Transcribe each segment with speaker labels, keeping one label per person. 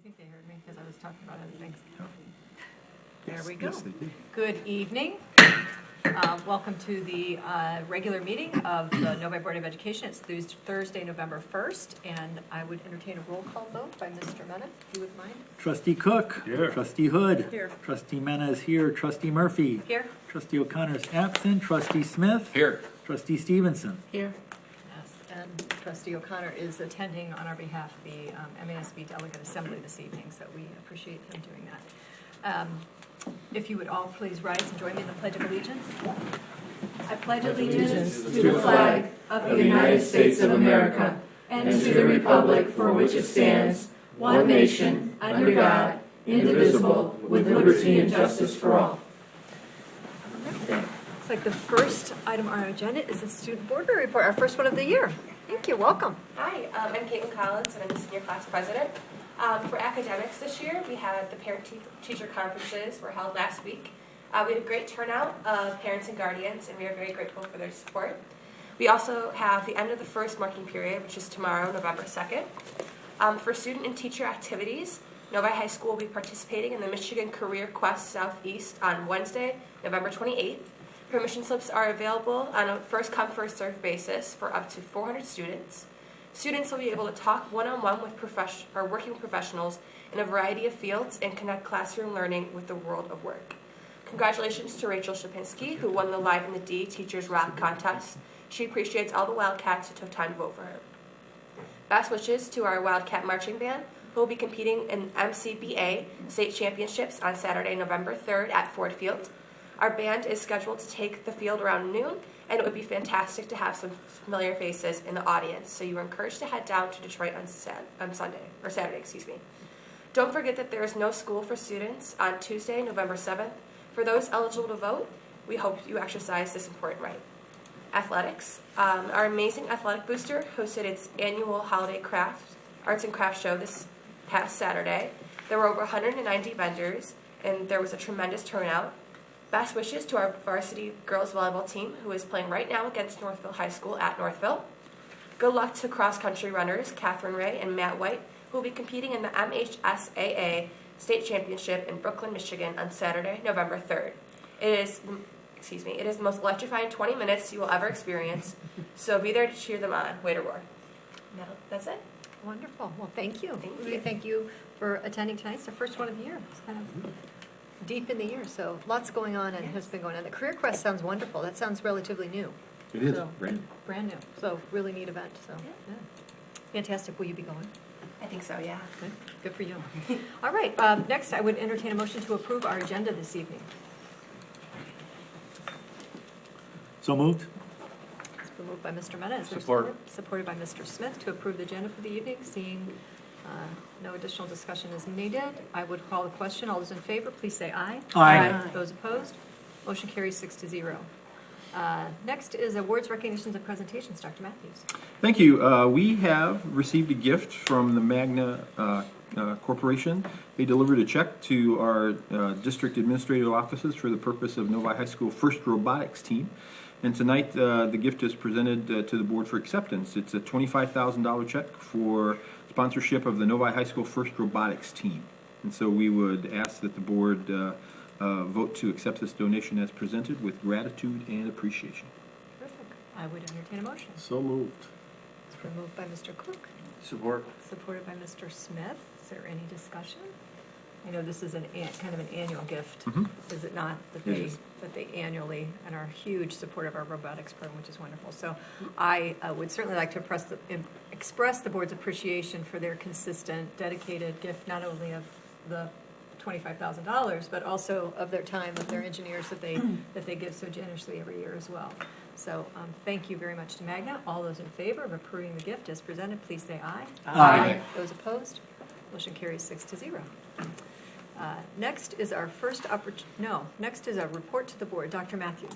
Speaker 1: think they heard me because I was talking about other things.
Speaker 2: Oh.
Speaker 1: There
Speaker 2: Yes,
Speaker 1: we go.
Speaker 2: yes, they did.
Speaker 1: Good evening. Welcome to the regular meeting of the Novi Board of Education. It's Thursday, November 1st, and I would entertain a roll call vote by Mr. Mena, if you would mind.
Speaker 3: Trustee Cook.
Speaker 2: Here.
Speaker 3: Trustee Hood.
Speaker 1: Here.
Speaker 3: Trustee Mena is here. Trustee Murphy.
Speaker 1: Here?
Speaker 3: Trustee O'Connor is absent. Trustee Smith.
Speaker 2: Here.
Speaker 3: Trustee Stevenson.
Speaker 1: Here. Yes, and Trustee O'Connor is attending on our behalf the MASB Delegate Assembly this evening, so we appreciate him doing that. If you would all please rise and join me in the Pledge of Allegiance. I pledge allegiance
Speaker 4: to the flag of the United States of America and to the republic for which it stands, one nation, under God, indivisible, with liberty and justice for all.
Speaker 1: Looks like the first item on our agenda is the Student Board Report, our first one of the year. Thank you, welcome.
Speaker 5: Hi, I'm Caitlin Collins, and I'm the senior class president. For academics this year, we had the parent-teacher conferences were held last week. We had a great turnout of parents and guardians, and we are very grateful for their support. We also have the end of the first marking period, which is tomorrow, November 2nd. For student and teacher activities, Novi High School will be participating in the Michigan Career Quest Southeast on Wednesday, November 28th. Permission slips are available on a first-come, first-served basis for up to 400 students. Students will be able to talk one-on-one with working professionals in a variety of fields and connect classroom learning with the world of work. Congratulations to Rachel Shapinski, who won the Live in the D Teachers Rock Contest. She appreciates all the Wildcats who took time to vote for her. Best wishes to our Wildcat Marching Band, who will be competing in MCBA State Championships on Saturday, November 3rd at Ford Field. Our band is scheduled to take the field around noon, and it would be fantastic to have some familiar faces in the audience, so you are encouraged to head down to Detroit on Saturday. Don't forget that there is no school for students on Tuesday, November 7th. For those eligible to vote, we hope you exercise this important right. Athletics. Our amazing athletic booster hosted its annual holiday arts and crafts show this past Saturday. There were over 190 vendors, and there was a tremendous turnout. Best wishes to our varsity girls volleyball team, who is playing right now against Northville High School at Northville. Good luck to cross-country runners Catherine Ray and Matt White, who will be competing in the MHSAA State Championship in Brooklyn, Michigan on Saturday, November 3rd. It is the most electrifying 20 minutes you will ever experience, so be there to cheer them on. Way to roar. That's it.
Speaker 1: Wonderful. Well, thank you.
Speaker 5: Thank
Speaker 1: We
Speaker 5: you.
Speaker 1: thank you for attending tonight. It's the first one of the year. It's kind of deep in the year, so lots going on and has been going on. The Career Quest sounds wonderful. That sounds relatively new.
Speaker 2: It is,
Speaker 1: So,
Speaker 2: right?
Speaker 1: brand new. So really neat event. So yeah. Fantastic. Will you be going?
Speaker 5: I think so, yeah.
Speaker 1: Good. Good for you. All right. Next, I would entertain a motion to approve our agenda this evening.
Speaker 3: So moved.
Speaker 1: It's been moved by Mr. Mena. Is there
Speaker 2: Support.
Speaker 1: Supported by Mr. Smith to approve the agenda for the evening. Seeing no additional discussion is needed, I would call the question. All those in favor, please say aye.
Speaker 3: Aye.
Speaker 1: Those opposed? Motion carries 6-0. Next is awards, recognitions, and presentations. Dr. Matthews.
Speaker 6: Thank you. We have received a gift from the Magna Corporation. They delivered a check to our district administrative offices for the purpose of Novi High School First Robotics Team. And tonight, the gift is presented to the board for acceptance. It's a $25,000 check for sponsorship of the Novi High School First Robotics Team. And so we would ask that the board vote to accept this donation as presented with gratitude and appreciation.
Speaker 1: Terrific. I would entertain a motion.
Speaker 2: So moved.
Speaker 1: It's been moved by Mr. Cook,
Speaker 2: Support.
Speaker 1: supported by Mr. Smith. Is there any discussion? I know this is kind of an annual gift, is it not? That they annually and are huge support of our robotics program, which is wonderful. So I would certainly like to express the board's appreciation for their consistent, dedicated gift, not only of the $25,000, but also of their time, of their engineers that they give so generously every year as well. So thank you very much to Magna. All those in favor of approving the gift as presented, please say aye.
Speaker 3: Aye.
Speaker 1: Those opposed? Motion carries 6-0. Next is our next is our report to the board. Dr. Matthews.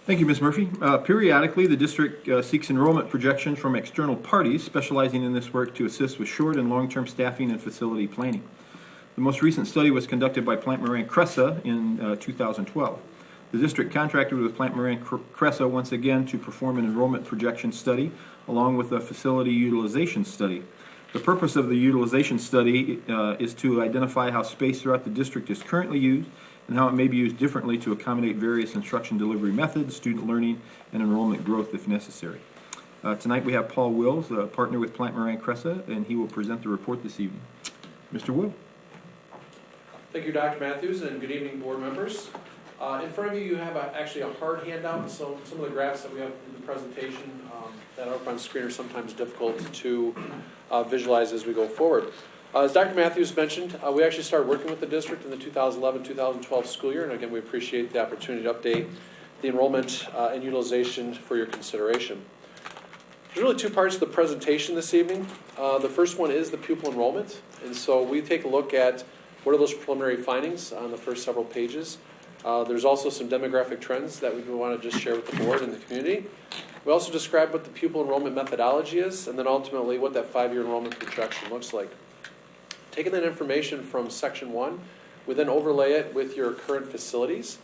Speaker 6: Thank you, Ms. Murphy. Periodically, the district seeks enrollment projections from external parties specializing in this work to assist with short and long-term staffing and facility planning. The most recent study was conducted by Plant Moran Cressa in 2012. The district contracted with Plant Moran Cressa once again to perform an enrollment projection study along with a facility utilization study. The purpose of the utilization study is to identify how space throughout the district is currently used and how it may be used differently to accommodate various instruction delivery methods, student learning, and enrollment growth if necessary. Tonight we have Paul Wills, a partner with Plant Moran Cressa, and he will present the report this evening. Mr. Will.
Speaker 2: Thank you, Dr. Matthews, and good evening, board members. In front of you, you have actually a hard handout, so some of the graphs that we have in the presentation that are up on screen are sometimes difficult to visualize as we go forward. As Dr. Matthews mentioned, we actually started working with the district in the 2011-2012 school year, and again, we appreciate the opportunity to update the enrollment and utilization for your consideration. There's really two parts to the presentation this evening. The first one is the pupil enrollment, and so we take a look at what are those preliminary findings on the first several pages. There's also some demographic trends that we want to just share with the board and the community. We also describe what the pupil enrollment methodology is, and then ultimately what that 5-year enrollment projection looks like. Taking that information from section 1, we then overlay it with your current facilities,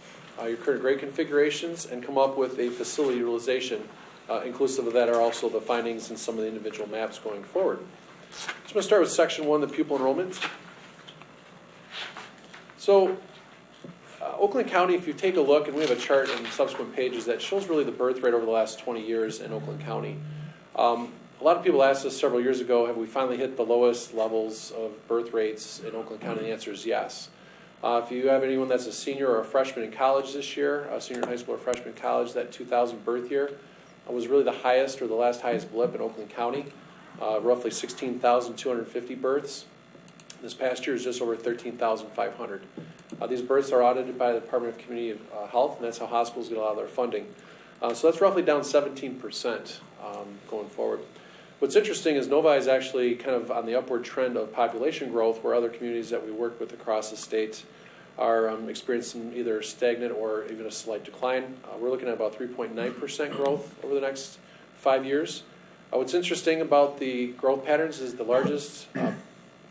Speaker 2: your current grade configurations, and come up with a facility utilization. Inclusive of that are also the findings in some of the individual maps going forward. So I'm going to start with section 1, the pupil enrollment. So Oakland County, if you take a look, and we have a chart in subsequent pages that shows really the birth rate over the last 20 years in Oakland County. A lot of people asked us several years ago, have we finally hit the lowest levels of birth rates in Oakland County? And the answer is yes. If you have anyone that's a senior or a freshman in college this year, a senior in high school or freshman in college, that 2000 birth year was really the highest or the last highest blip in Oakland County, roughly 16,250 births. This past year is just over 13,500. These births are audited by the Department of Community Health, and that's how hospitals get a lot of their funding. So that's roughly down 17% going forward. What's interesting is Novi is actually kind of on the upward trend of population growth, where other communities that we work with across the state are experiencing either stagnant or even a slight decline. We're looking at about 3.9% growth over the next 5 years. What's interesting about the growth patterns is the largest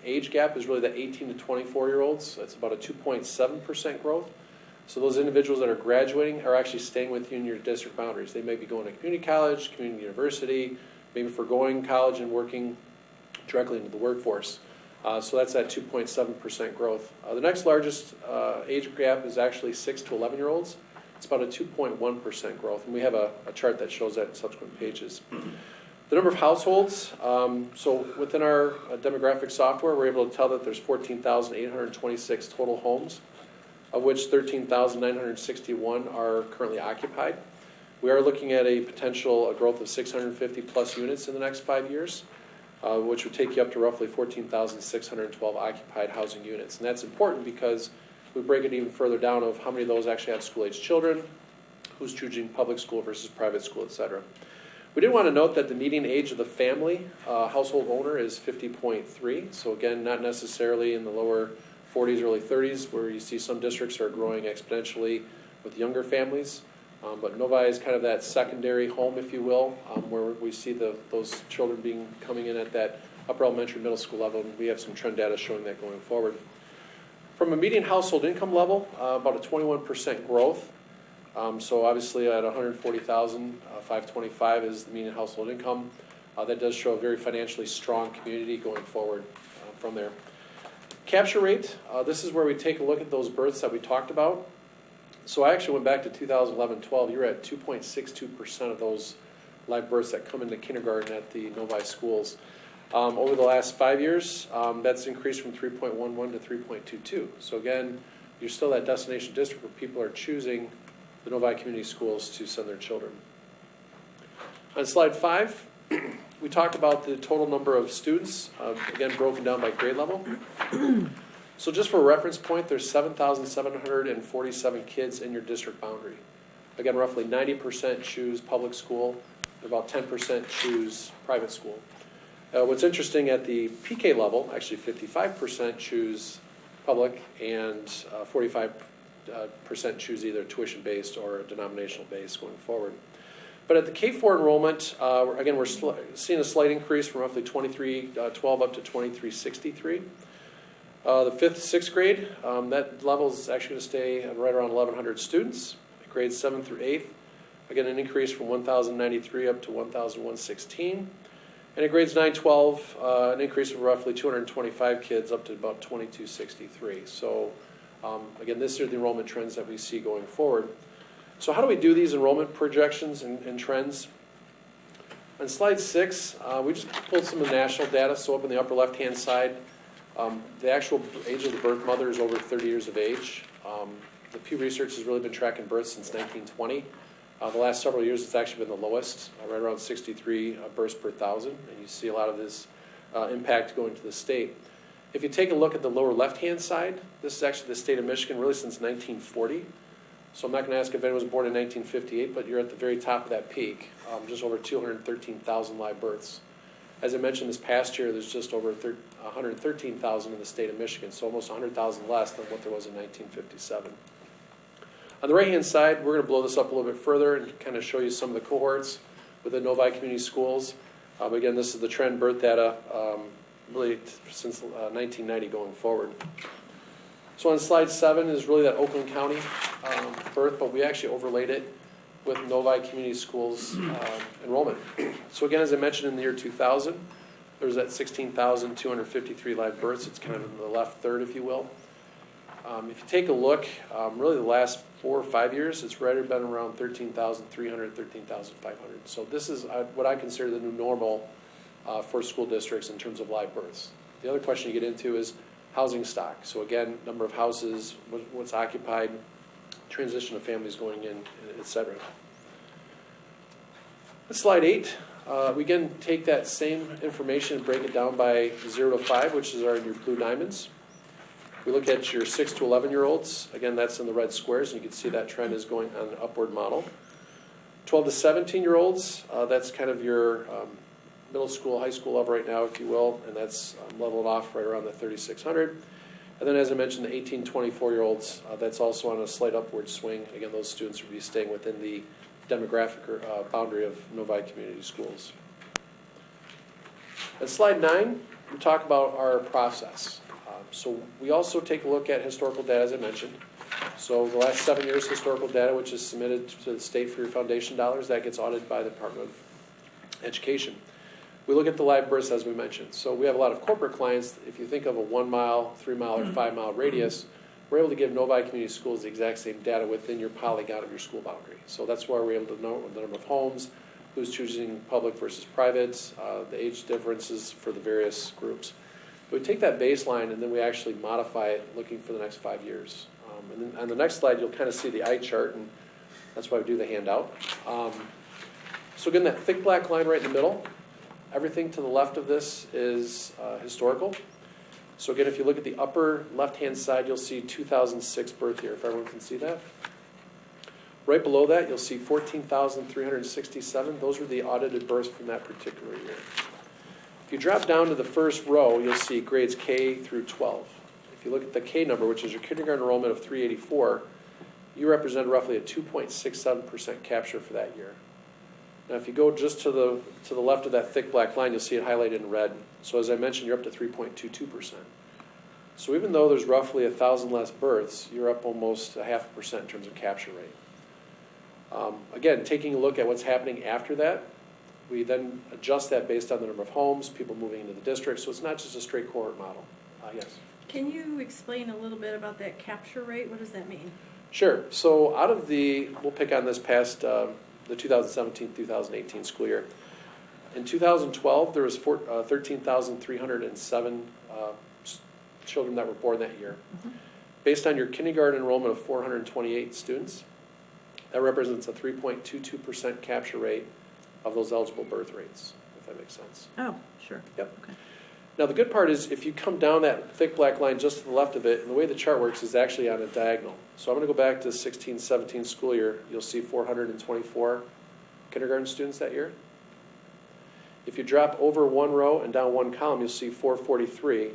Speaker 2: age gap is really the 18 to 24-year-olds. That's about a 2.7% growth. So those individuals that are graduating are actually staying with you in your district boundaries. They may be going to community college, community university, maybe forgoing college and working directly into the workforce. So that's that 2.7% growth. The next largest age gap is actually 6 to 11-year-olds. It's about a 2.1% growth, and we have a chart that shows that in subsequent pages. The number of households, so within our demographic software, we're able to tell that there's 14,826 total homes, of which 13,961 are currently occupied. We are looking at a potential growth of 650 plus units in the next 5 years, which would take you up to roughly 14,612 occupied housing units. And that's important because we break it even further down of how many of those actually have school-age children, who's choosing public school versus private school, et cetera. We did want to note that the median age of the family household owner is 50.3. So again, not necessarily in the lower 40s, early 30s, where you see some districts are growing exponentially with younger families. But Novi is kind of that secondary home, if you will, where we see those children coming in at that upper elementary, middle school level, and we have some trend data showing that going forward. From a median household income level, about a 21% growth. So obviously at $140,525 is the median household income. That does show a very financially strong community going forward from there. Capture rate, this is where we take a look at those births that we talked about. So I actually went back to 2011-12. You're at 2.62% of those live births that come into kindergarten at the Novi schools. Over the last 5 years, that's increased from 3.11 to 3.22. So again, you're still that destination district where people are choosing the Novi Community Schools to send their children. On slide 5, we talk about the total number of students, again broken down by grade level. So just for a reference point, there's 7,747 kids in your district boundary. Again, roughly 90% choose public school, and about 10% choose private school. What's interesting at the PK level, actually 55% choose public and 45% choose either tuition-based or denominational-based going forward. But at the K-4 enrollment, again, we're seeing a slight increase from roughly 2312 up to 2363. The 5th, 6th grade, that level is actually going to stay right around 1,100 students. Grades 7th through 8th, again, an increase from 1,093 up to 1,116. And in grades 9, 12, an increase of roughly 225 kids up to about 2263. So again, these are the enrollment trends that we see going forward. So how do we do these enrollment projections and trends? On slide 6, we just pulled some of the national data. So up in the upper left-hand side, the actual age of the birth mother is over 30 years of age. The Pew Research has really been tracking births since 1920. The last several years, it's actually been the lowest, right around 63 births per thousand, and you see a lot of this impact going to the state. If you take a look at the lower left-hand side, this is actually the state of Michigan really since 1940. So I'm not going to ask if anyone was born in 1958, but you're at the very top of that peak, just over 213,000 live births. As I mentioned, this past year, there's just over 113,000 in the state of Michigan, so almost 100,000 less than what there was in 1957. On the right-hand side, we're going to blow this up a little bit further and kind of show you some of the cohorts within Novi Community Schools. But again, this is the trend birth data really since 1990 going forward. So on slide 7 is really that Oakland County birth, but we actually overlaid it with Novi Community Schools enrollment. So again, as I mentioned, in the year 2000, there was that 16,253 live births. It's kind of in the left third, if you will. If you take a look, really the last 4 or 5 years, it's right been around 13,300, 13,500. So this is what I consider the new normal for school districts in terms of live births. The other question you get into is housing stock. So again, number of houses, what's occupied, transition of families going in, et cetera. Slide 8, we again take that same information and break it down by 0 to 5, which is your blue diamonds. We look at your 6 to 11-year-olds. Again, that's in the red squares, and you can see that trend is going on an upward model. 12 to 17-year-olds, that's kind of your middle school, high school level right now, if you will, and that's leveled off right around the 3,600. And then, as I mentioned, the 18 to 24-year-olds, that's also on a slight upward swing. Again, those students will be staying within the demographic boundary of Novi Community Schools. At slide 9, we talk about our process. So we also take a look at historical data, as I mentioned. So the last 7 years historical data, which is submitted to the state for your foundation dollars, that gets audited by the Department of Education. We look at the live births, as we mentioned. So we have a lot of corporate clients. If you think of a 1 mile, 3 mile, or 5 mile radius, we're able to give Novi Community Schools the exact same data within your polygon of your school boundary. So that's why we're able to know the number of homes, who's choosing public versus private, the age differences for the various groups. We take that baseline and then we actually modify it looking for the next 5 years. And then on the next slide, you'll kind of see the eye chart, and that's why we do the handout. So again, that thick black line right in the middle, everything to the left of this is historical. So again, if you look at the upper left-hand side, you'll see 2006 birth year, if everyone can see that. Right below that, you'll see 14,367. Those were the audited births from that particular year. If you drop down to the first row, you'll see grades K through 12. If you look at the K number, which is your kindergarten enrollment of 384, you represent roughly a 2.67% capture for that year. Now, if you go just to the left of that thick black line, you'll see it highlighted in red. So as I mentioned, you're up to 3.22%. So even though there's roughly 1,000 less births, you're up almost 0.5% in terms of capture rate. Again, taking a look at what's happening after that, we then adjust that based on the number of homes, people moving into the district, so it's not just a straight cohort model. Yes?
Speaker 4: Can you explain a little bit about that capture rate? What does that mean?
Speaker 2: Sure. So out of we'll pick on this past the 2017-2018 school year. In 2012, there was 13,307 children that were born that year. Mm-hmm. Based on your kindergarten enrollment of 428 students, that represents a 3.22% capture rate of those eligible birth rates, if that makes sense.
Speaker 4: Oh, sure.
Speaker 2: Yep.
Speaker 4: Okay.
Speaker 2: Now the good part is if you come down that thick black line just to the left of it, and the way the chart works is actually on a diagonal. So I'm going to go back to the 16-17 school year. You'll see 424 kindergarten students that year. If you drop over one row and down one column, you'll see 443.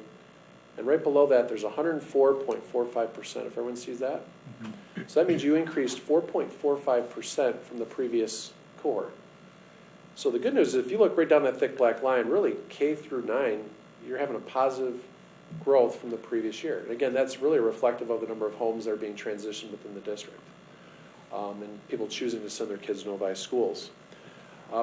Speaker 2: And right below that, there's 104.45%, if everyone sees that. Mm-hmm. So that means you increased 4.45% from the previous cohort. So the good news is if you look right down that thick black line, really K through 9, you're having a positive growth from the previous year. And again, that's really reflective of the number of homes that are being transitioned within the district and people choosing to send their kids to Novi schools.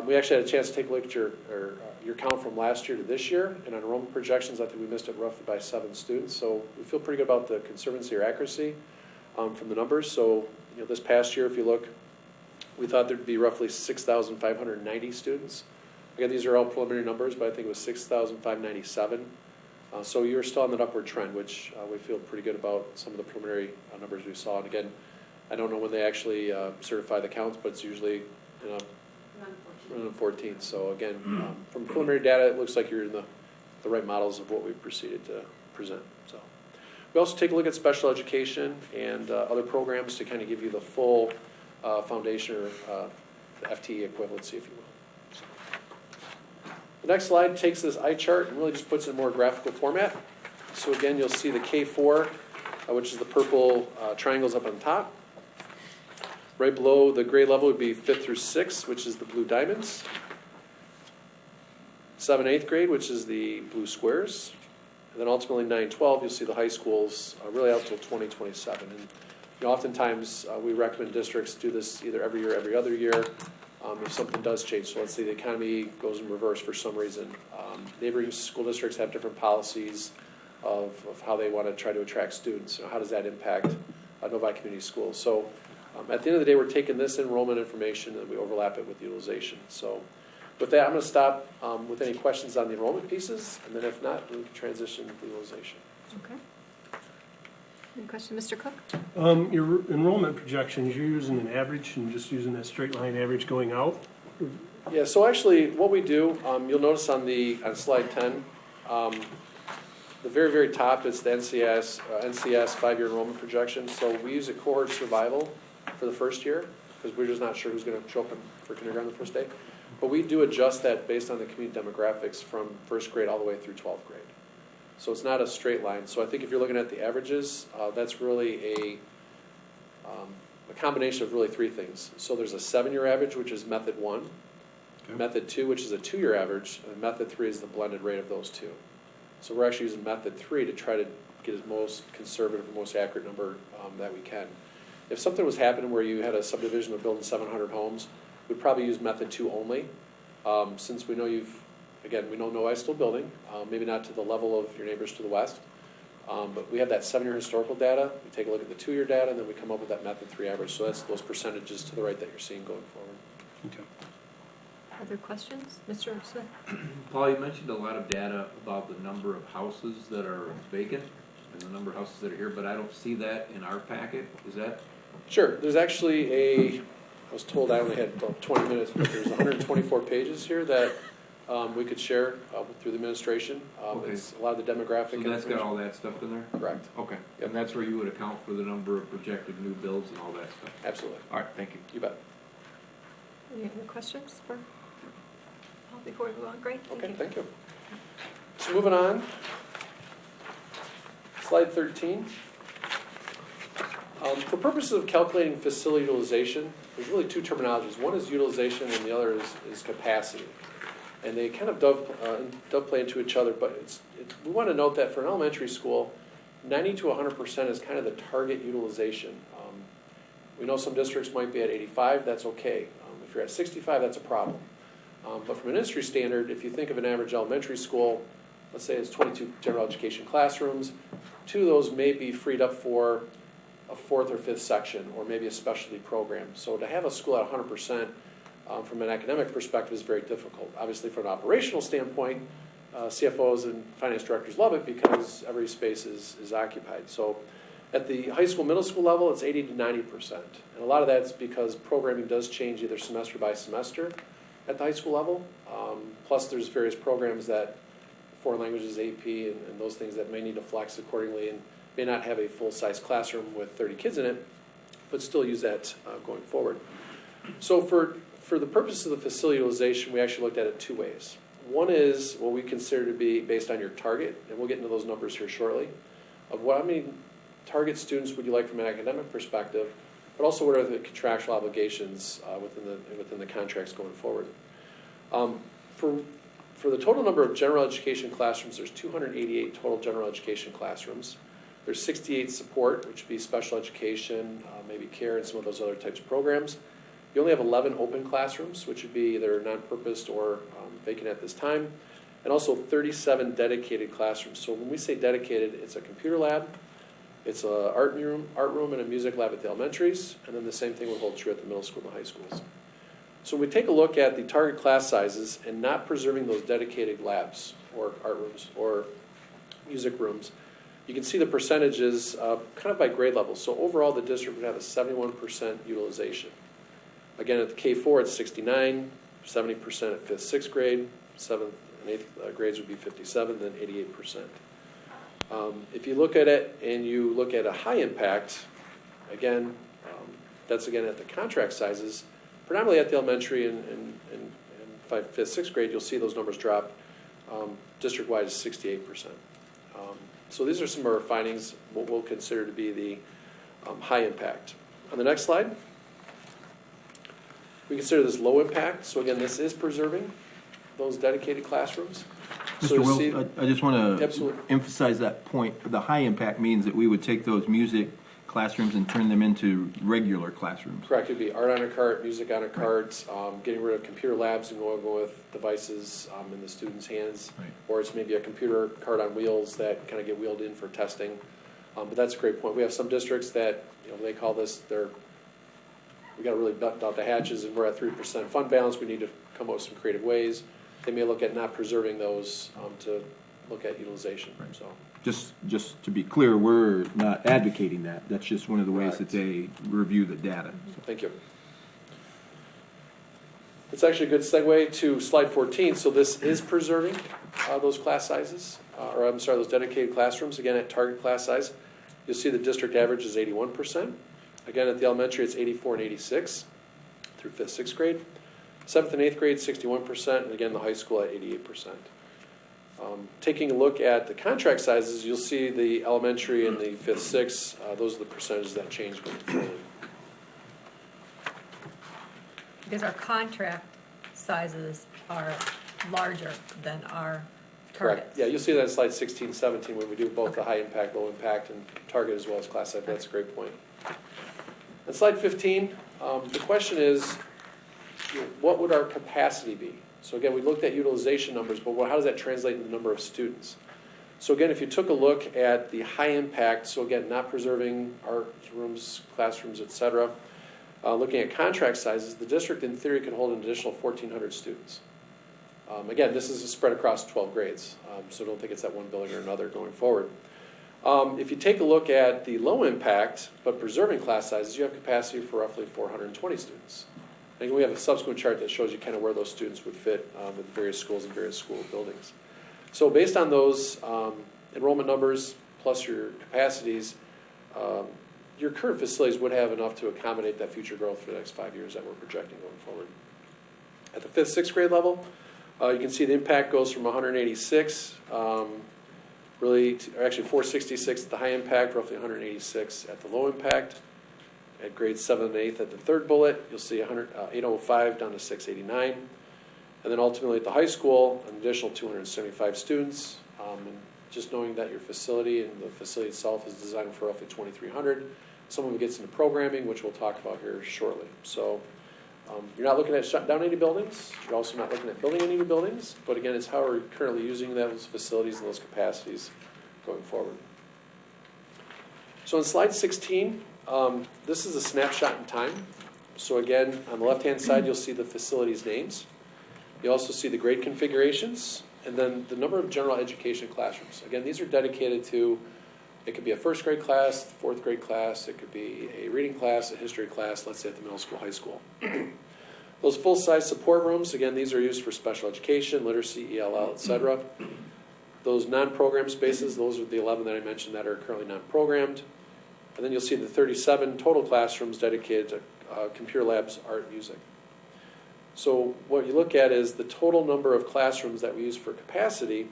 Speaker 2: We actually had a chance to take a look at your count from last year to this year, and on enrollment projections, I think we missed it roughly by 7 students. So we feel pretty good about the conservancy or accuracy from the numbers. So this past year, if you look, we thought there'd be roughly 6,590 students. Again, these are all preliminary numbers, but I think it was 6,597. So you're still on that upward trend, which we feel pretty good about some of the preliminary numbers we saw. And again, I don't know when they actually certify the counts, but it's usually around the 14th. So again, from preliminary data, it looks like you're in the right models of what we proceeded to present. So we also take a look at special education and other programs to kind of give you the full foundation or the FTE equivalency, if you will. So, the next slide takes this eye chart and really just puts it in more graphical format. So again, you'll see the K4, which is the purple triangles up on top. Right below the grade level would be 5th through 6th, which is the blue diamonds. 7th, 8th grade, which is the blue squares. And then ultimately 9, 12, you'll see the high schools really out until 2027. And oftentimes we recommend districts do this either every year, every other year, if something does change. So let's say the economy goes in reverse for some reason. Neighboring school districts have different policies of how they want to try to attract students. How does that impact Novi Community Schools? So at the end of the day, we're taking this enrollment information and we overlap it with utilization. So with that, I'm going to stop with any questions on the enrollment pieces, and then if not, we can transition to utilization.
Speaker 1: Okay. Any question, Mr. Cook?
Speaker 7: Your enrollment projections, you're using an average and just using that straight line average going out?
Speaker 2: Yeah, so actually what we do, you'll notice on slide 10, the very, very top is the NCS 5-year enrollment projection. So we use a cohort survival for the first year because we're just not sure who's going to show up for kindergarten the first day. But we do adjust that based on the community demographics from 1st grade all the way through 12th grade. So it's not a straight line. So I think if you're looking at the averages, that's really a combination of really 3 things. So there's a 7-year average, which is method 1,
Speaker 7: Okay.
Speaker 2: method 2, which is a 2-year average, and method 3 is the blended rate of those 2. So we're actually using method 3 to try to get as most conservative and most accurate number that we can. If something was happening where you had a subdivision of building 700 homes, we'd probably use method 2 only. Since we know we know Novi's still building, maybe not to the level of your neighbors to the west, but we have that 7-year historical data. We take a look at the 2-year data, and then we come up with that method 3 average. So that's those percentages to the right that you're seeing going forward.
Speaker 7: Okay.
Speaker 1: Other questions? Mr. Smith?
Speaker 8: Paul, you mentioned a lot of data about the number of houses that are vacant and the number of houses that are here, but I don't see that in our packet. Is that?
Speaker 2: Sure. There's actually I was told I only had about 20 minutes, but there's 124 pages here that we could share through the administration.
Speaker 8: Okay.
Speaker 2: It's a lot of the demographic
Speaker 8: So that's got
Speaker 2: information.
Speaker 8: all that stuff in there?
Speaker 2: Correct.
Speaker 8: Okay.
Speaker 2: Yep.
Speaker 8: And that's where you would account for the number of projected new builds and all that stuff?
Speaker 2: Absolutely.
Speaker 8: All right, thank you.
Speaker 2: You bet.
Speaker 1: Any other questions for Paul before we move on? Great, thank
Speaker 2: Okay,
Speaker 1: you.
Speaker 2: thank you. So moving on, slide 13. For purposes of calculating facility utilization, there's really 2 terminologies. One is utilization and the other is capacity. And they kind of dovetail into each other, but we want to note that for an elementary school, 90 to 100% is kind of the target utilization. We know some districts might be at 85, that's okay. If you're at 65, that's a problem. But from an industry standard, if you think of an average elementary school, let's say it's 22 general education classrooms, 2 of those may be freed up for a 4th or 5th section or maybe a specialty program. So to have a school at 100% from an academic perspective is very difficult. Obviously from an operational standpoint, CFOs and finance directors love it because every space is occupied. So at the high school, middle school level, it's 80 to 90%. And a lot of that's because programming does change either semester by semester at the high school level. Plus there's various programs that, foreign languages, AP, and those things that may need to flex accordingly and may not have a full-size classroom with 30 kids in it, but still use that going forward. So for the purpose of the facility utilization, we actually looked at it 2 ways. One is what we consider to be based on your target, and we'll get into those numbers here shortly, of how many target students would you like from an academic perspective, but also what are the contractual obligations within the contracts going forward. For the total number of general education classrooms, there's 288 total general education classrooms. There's 68 support, which would be special education, maybe care, and some of those other types of programs. You only have 11 open classrooms, which would be either non-purposed or vacant at this time, and also 37 dedicated classrooms. So when we say dedicated, it's a computer lab, it's a art room, and a music lab at the elementaries, and then the same thing would hold true at the middle school and the high schools. So when we take a look at the target class sizes and not preserving those dedicated labs or art rooms or music rooms, you can see the percentages kind of by grade level. So overall, the district would have a 71% utilization. Again, at the K4, it's 69, 70% at 5th, 6th grade, 7th and 8th grades would be 57, then 88%. If you look at it and you look at a high impact, again, that's again at the contract sizes, predominantly at the elementary and 5th, 6th grade, you'll see those numbers drop. District-wide is 68%. So these are some of our findings, what we'll consider to be the high impact. On the next slide, we consider this low impact. So again, this is preserving those dedicated classrooms. So
Speaker 6: Mr.
Speaker 2: you
Speaker 6: Wilk, I just want to
Speaker 2: Absolutely.
Speaker 6: emphasize that point. The high impact means that we would take those music classrooms and turn them into regular classrooms.
Speaker 2: Correct. It would be art on a cart, music on a cart, getting rid of computer labs and going with devices in the students' hands.
Speaker 6: Right.
Speaker 2: Or it's maybe a computer cart on wheels that kind of get wheeled in for testing. But that's a great point. We have some districts that, they call this, we got to really button out the hatches and we're at 3% fund balance. We need to come up with some creative ways. They may look at not preserving those to look at utilization.
Speaker 6: Right.
Speaker 2: So.
Speaker 6: Just to be clear, we're not advocating that. That's just one of the ways
Speaker 2: Correct.
Speaker 6: that they review the data. So.
Speaker 2: Thank you. It's actually a good segue to slide 14. So this is preserving those class sizes, those dedicated classrooms. Again, at target class size, you'll see the district average is 81%. Again, at the elementary, it's 84 and 86 through 5th, 6th grade. 7th and 8th grade, 61%, and again, the high school at 88%. Taking a look at the contract sizes, you'll see the elementary and the 5th, 6th, those are the percentages that change going forward.
Speaker 1: Because our contract sizes are larger than our
Speaker 2: Correct.
Speaker 1: targets.
Speaker 2: Yeah, you'll see that in slide 16, 17, when we do both the high impact, low impact, and target as well as class size. That's a great point. On slide 15, the question is, what would our capacity be? So again, we looked at utilization numbers, but how does that translate into the number of students? So again, if you took a look at the high impact, so again, not preserving art rooms, classrooms, et cetera, looking at contract sizes, the district in theory could hold an additional 1,400 students. Again, this is spread across 12 grades, so don't think it's at one building or another going forward. If you take a look at the low impact, but preserving class sizes, you have capacity for roughly 420 students. And we have a subsequent chart that shows you kind of where those students would fit with various schools and various school buildings. So based on those enrollment numbers plus your capacities, your current facilities would have enough to accommodate that future growth for the next 5 years that we're projecting going forward. At the 5th, 6th grade level, you can see the impact goes from 186 actually 466 at the high impact, roughly 186 at the low impact. At grades 7 and 8 at the third bullet, you'll see 805 down to 689. And then ultimately at the high school, an additional 275 students. And just knowing that your facility and the facility itself is designed for roughly 2,300. Some of it gets into programming, which we'll talk about here shortly. So you're not looking at shutting down any buildings. You're also not looking at building any new buildings. But again, it's how we're currently using those facilities and those capacities going forward. So on slide 16, this is a snapshot in time. So again, on the left-hand side, you'll see the facilities' names. You also see the grade configurations, and then the number of general education classrooms. Again, these are dedicated to, it could be a first grade class, fourth grade class, it could be a reading class, a history class, let's say at the middle school, high school. Those full-size support rooms, again, these are used for special education, literacy, ELL, etc. Those non-program spaces, those are the 11 that I mentioned that are currently non-programmed. And then you'll see the 37 total classrooms dedicated to computer labs, art, music. So what you look at is the total number of classrooms that we use for capacity.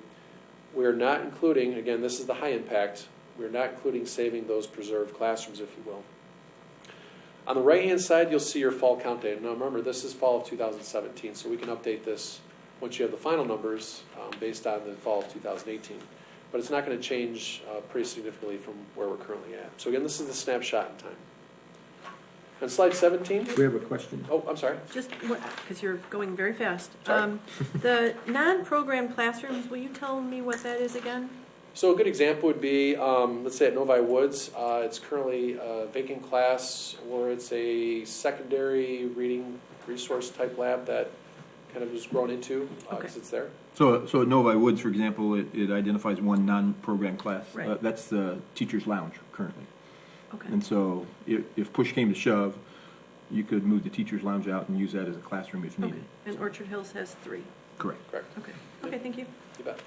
Speaker 2: We're not including, again, this is the high impact, we're not including saving those preserved classrooms, if you will. On the right-hand side, you'll see your fall count data. Now remember, this is fall of 2017, so we can update this once you have the final numbers based on the fall of 2018. But it's not going to change pretty significantly from where we're currently at. So again, this is the snapshot in time. On slide 17,
Speaker 6: We have a question.
Speaker 2: oh, I'm sorry.
Speaker 4: Just, because you're going very fast.
Speaker 2: Sorry.
Speaker 4: The non-program classrooms, will you tell me what that is again?
Speaker 2: So a good example would be, let's say at Novi Woods, it's currently a vacant class where it's a secondary reading resource type lab that kind of was grown into because it's there.
Speaker 6: So at Novi Woods, for example, it identifies one non-program class.
Speaker 4: Right.
Speaker 6: That's the teacher's lounge currently.
Speaker 4: Okay,
Speaker 6: And so if push came to shove, you could move the teacher's lounge out and use that as a classroom if
Speaker 4: okay.
Speaker 6: needed.
Speaker 4: And Orchard Hills has 3.
Speaker 6: Correct.
Speaker 2: Correct.
Speaker 4: Okay, okay, thank you.
Speaker 2: You bet.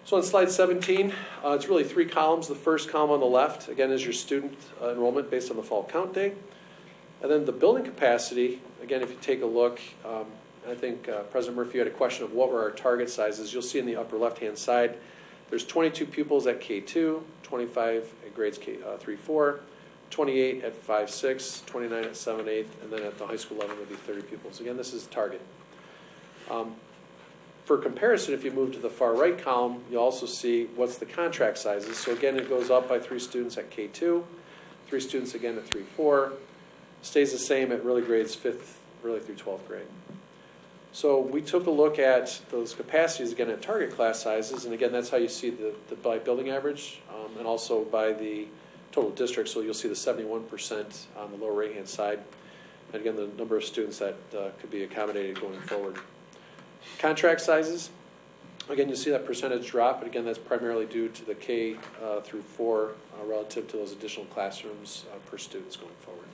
Speaker 2: So on slide 17, it's really 3 columns. The first column on the left, again, is your student enrollment based on the fall count day. And then the building capacity, again, if you take a look, I think President Murphy had a question of what were our target sizes. You'll see in the upper left-hand side, there's 22 pupils at K2, 25 at grades K3-4, 28 at 5-6, 29 at 7-8, and then at the high school level would be 30 pupils. Again, this is target. For comparison, if you move to the far right column, you'll also see what's the contract sizes. So again, it goes up by 3 students at K2, 3 students again at 3-4, stays the same at really grades 5th, really through 12th grade. So we took a look at those capacities again at target class sizes, and again, that's how you see the by building average, and also by the total district. So you'll see the 71% on the lower right-hand side, and again, the number of students that could be accommodated going forward. Contract sizes, again, you'll see that percentage drop, but again, that's primarily due to the K through 4 relative to those additional classrooms per students going forward.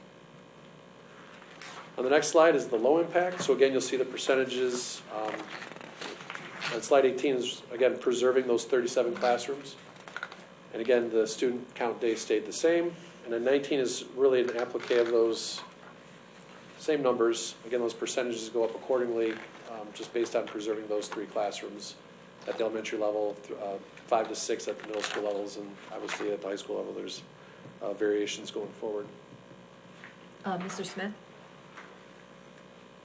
Speaker 2: On the next slide is the low impact. So again, you'll see the percentages. On slide 18 is, again, preserving those 37 classrooms. And again, the student count days stayed the same. And then 19 is really an applique of those same numbers. Again, those percentages go up accordingly, just based on preserving those 3 classrooms at the elementary level, 5 to 6 at the middle school levels, and obviously at the high school level, there's variations going forward.
Speaker 1: Mr. Smith?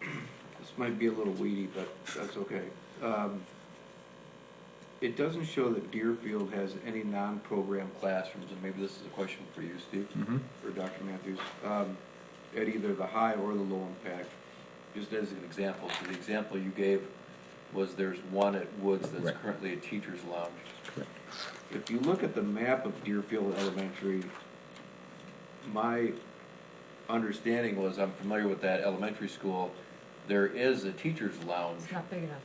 Speaker 8: This might be a little weedy, but that's okay. It doesn't show that Deerfield has any non-program classrooms, and maybe this is a question for you, Steve, or Dr. Matthews, at either the high or the low impact. Just as an example, so the example you gave was there's one at Woods that's
Speaker 6: Right.
Speaker 8: currently a teacher's lounge.
Speaker 6: Correct.
Speaker 8: If you look at the map of Deerfield Elementary, my understanding was, I'm familiar with that elementary school, there is a teacher's lounge,
Speaker 1: It's not big enough.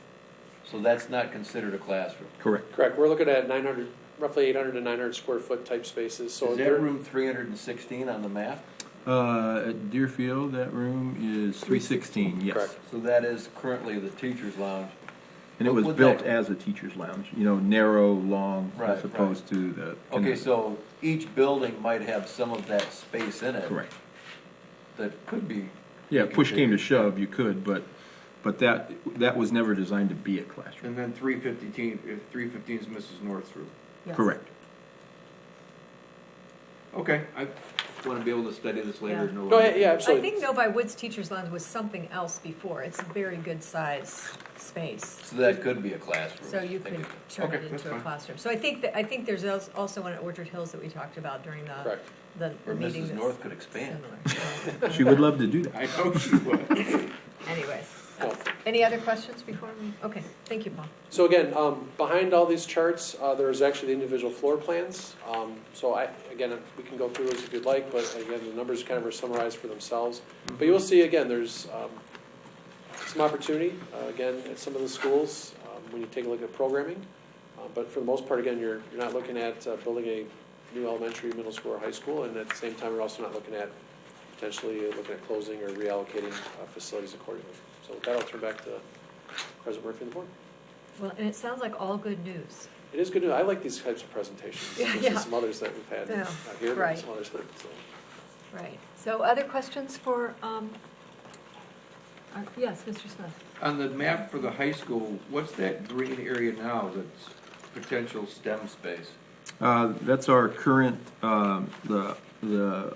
Speaker 8: so that's not considered a classroom.
Speaker 6: Correct.
Speaker 2: Correct. We're looking at 900, roughly 800 to 900 square foot type spaces. So
Speaker 8: Is that
Speaker 2: they're-
Speaker 8: room 316 on the map?
Speaker 6: At Deerfield, that room is 316, yes.
Speaker 2: Correct.
Speaker 8: So that is currently the teacher's lounge.
Speaker 6: And it was
Speaker 8: Would
Speaker 6: built
Speaker 8: that-
Speaker 6: as a teacher's lounge, narrow, long,
Speaker 8: Right,
Speaker 6: as opposed to the.
Speaker 8: Okay, so each building might have some of that space in it.
Speaker 6: Correct.
Speaker 8: That could be.
Speaker 6: Yeah, if push came to shove, you could, but that was never designed to be a classroom.
Speaker 8: And then 315 is Mrs. North's room.
Speaker 1: Yes.
Speaker 6: Correct.
Speaker 8: Okay, I want to be able to study this later.
Speaker 1: Yeah.
Speaker 8: know
Speaker 2: No,
Speaker 8: what-
Speaker 2: yeah,
Speaker 1: I
Speaker 2: absolutely.
Speaker 1: think Novi Woods Teachers Lounge was something else before. It's a very good size space.
Speaker 8: So that could be a classroom.
Speaker 1: So you
Speaker 8: Thank
Speaker 1: could turn
Speaker 8: Okay,
Speaker 1: it
Speaker 8: that's
Speaker 1: into a
Speaker 8: fine.
Speaker 1: classroom. So I think there's also one at Orchard Hills that we talked about during
Speaker 2: Correct.
Speaker 1: the
Speaker 8: Or
Speaker 1: meeting.
Speaker 8: Mrs.
Speaker 1: that's
Speaker 8: North could expand.
Speaker 1: similar.
Speaker 6: She would love to do that.
Speaker 8: I know she would.
Speaker 1: Anyways,
Speaker 2: No.
Speaker 1: any other questions before we, okay, thank you, Paul.
Speaker 2: So again, behind all these charts, there's actually the individual floor plans. So again, we can go through those if you'd like, but again, the numbers kind of are summarized for themselves. But you'll see, again, there's some opportunity, again, at some of the schools when you take a look at programming. But for the most part, again, you're not looking at building a new elementary, middle school, or high school, and at the same time, we're also not looking at potentially looking at closing or reallocating facilities accordingly. So with that, I'll turn back to President Murphy and the board.
Speaker 1: Well, and it sounds like all good news.
Speaker 2: It is good news. I like these types of presentations.
Speaker 1: Yeah,
Speaker 2: There's
Speaker 1: yeah.
Speaker 2: some others that we've had,
Speaker 1: Yeah,
Speaker 2: not here, but
Speaker 1: right.
Speaker 2: some others that, so.
Speaker 1: Right. So other questions for, yes, Mr. Smith?
Speaker 8: On the map for the high school, what's that green area now that's potential STEM space?
Speaker 6: That's our current, the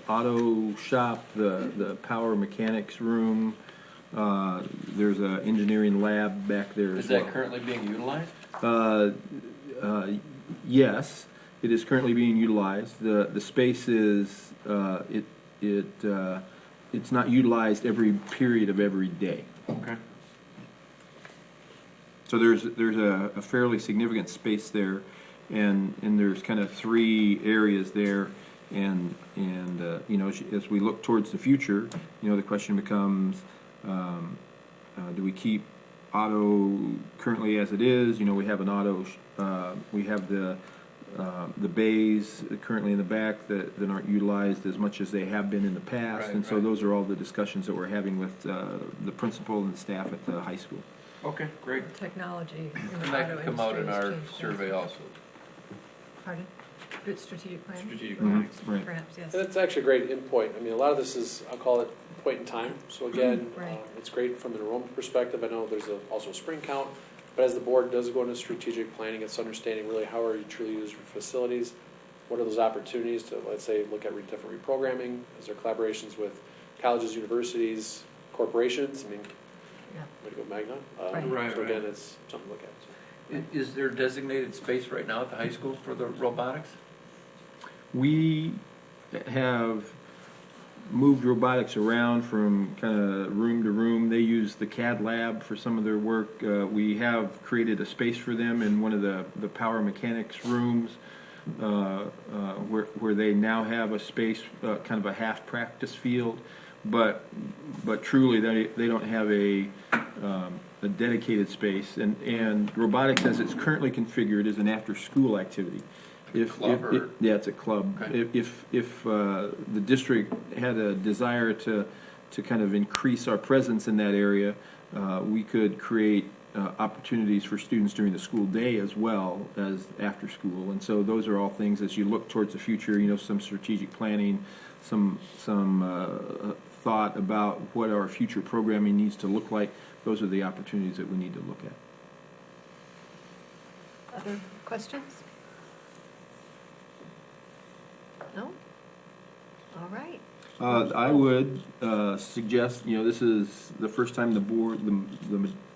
Speaker 6: auto shop, the power mechanics room. There's an engineering lab back there
Speaker 8: Is
Speaker 6: as well.
Speaker 8: that currently being utilized?
Speaker 6: Yes, It is currently being utilized. The space is, it's not utilized every period of every day.
Speaker 8: Okay.
Speaker 6: So there's a fairly significant space there, and there's kind of three areas there, and you know, as we look towards the future, you know, the question becomes, do we keep auto currently as it is? You know, we have an auto, we have the bays currently in the back that aren't utilized as much as they have been in the past,
Speaker 8: Right,
Speaker 6: and so
Speaker 8: right.
Speaker 6: those are all the discussions that we're having with the principal and the staff at the high school.
Speaker 8: Okay, great.
Speaker 1: Technology in the
Speaker 8: And that
Speaker 1: auto
Speaker 8: could come out in
Speaker 1: industry has
Speaker 8: our
Speaker 1: changed things.
Speaker 8: survey also.
Speaker 1: Pardon? Good strategic plan?
Speaker 8: Strategic
Speaker 1: Perhaps,
Speaker 6: planning. Right.
Speaker 1: Perhaps, yes.
Speaker 2: And it's actually a great endpoint. I mean, a lot of this is, I'll call it point in time. So again,
Speaker 1: Right.
Speaker 2: it's great from an enrollment perspective. I know there's also a spring count, but as the board does go into strategic planning, it's understanding really how are you truly using your facilities? What are those opportunities to, let's say, look at different reprogramming? Is there collaborations with colleges, universities, corporations? I mean,
Speaker 1: Yeah.
Speaker 2: way to go Magna.
Speaker 1: Right.
Speaker 8: Right,
Speaker 2: So
Speaker 8: right.
Speaker 2: again, it's something to look at. So.
Speaker 8: Is there designated space right now at the high school for the robotics?
Speaker 6: We have moved robotics around from kind of room to room. They use the CAD lab for some of their work. We have created a space for them in one of the power mechanics rooms where they now have a space, kind of a half practice field. But truly, they don't have a dedicated space. And robotics, as it's currently configured, is an after-school activity. Yeah, it's a club.
Speaker 8: Okay.
Speaker 6: If the district had a desire to kind of increase our presence in that area, we could create opportunities for students during the school day as well as after school. And so those are all things as you look towards the future. You know, some strategic planning, some thought about what our future programming needs to look like. Those are the opportunities that we need to look at.
Speaker 1: Other questions? No? All right.
Speaker 6: I would suggest, you know, this is the first time the board,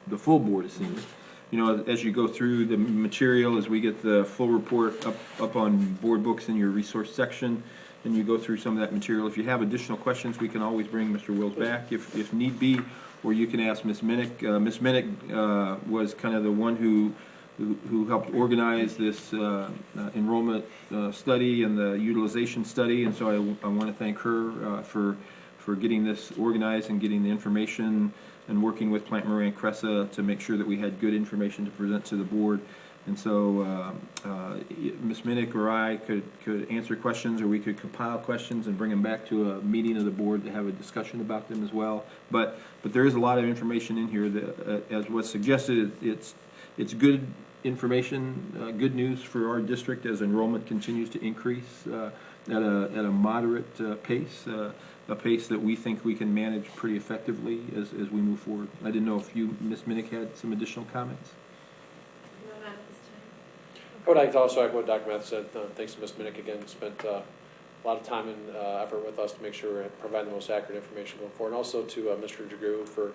Speaker 6: the full board has seen it. You know, as you go through the material, as we get the full report up on board books in your resource section, and you go through some of that material. If you have additional questions, we can always bring Mr. Wills back if need be, or you can ask Ms. Minnick. Ms. Minnick was kind of the one who helped organize this enrollment study and the utilization study, and so I want to thank her for getting this organized and getting the information and working with Plant Moran Cressa to make sure that we had good information to present to the board. And so Ms. Minnick or I could answer questions, or we could compile questions and bring them back to a meeting of the board to have a discussion about them as well. But there is a lot of information in here that, as was suggested, it's good information, good news for our district as enrollment continues to increase at a moderate pace, a pace that we think we can manage pretty effectively as we move forward. I didn't know if you, Ms. Minnick, had some additional comments.
Speaker 2: I would like to also echo what Dr. Math said. Thanks to Ms. Minnick again, spent a lot of time and effort with us to make sure we're providing the most accurate information going forward. And also to Mr. Dragoo for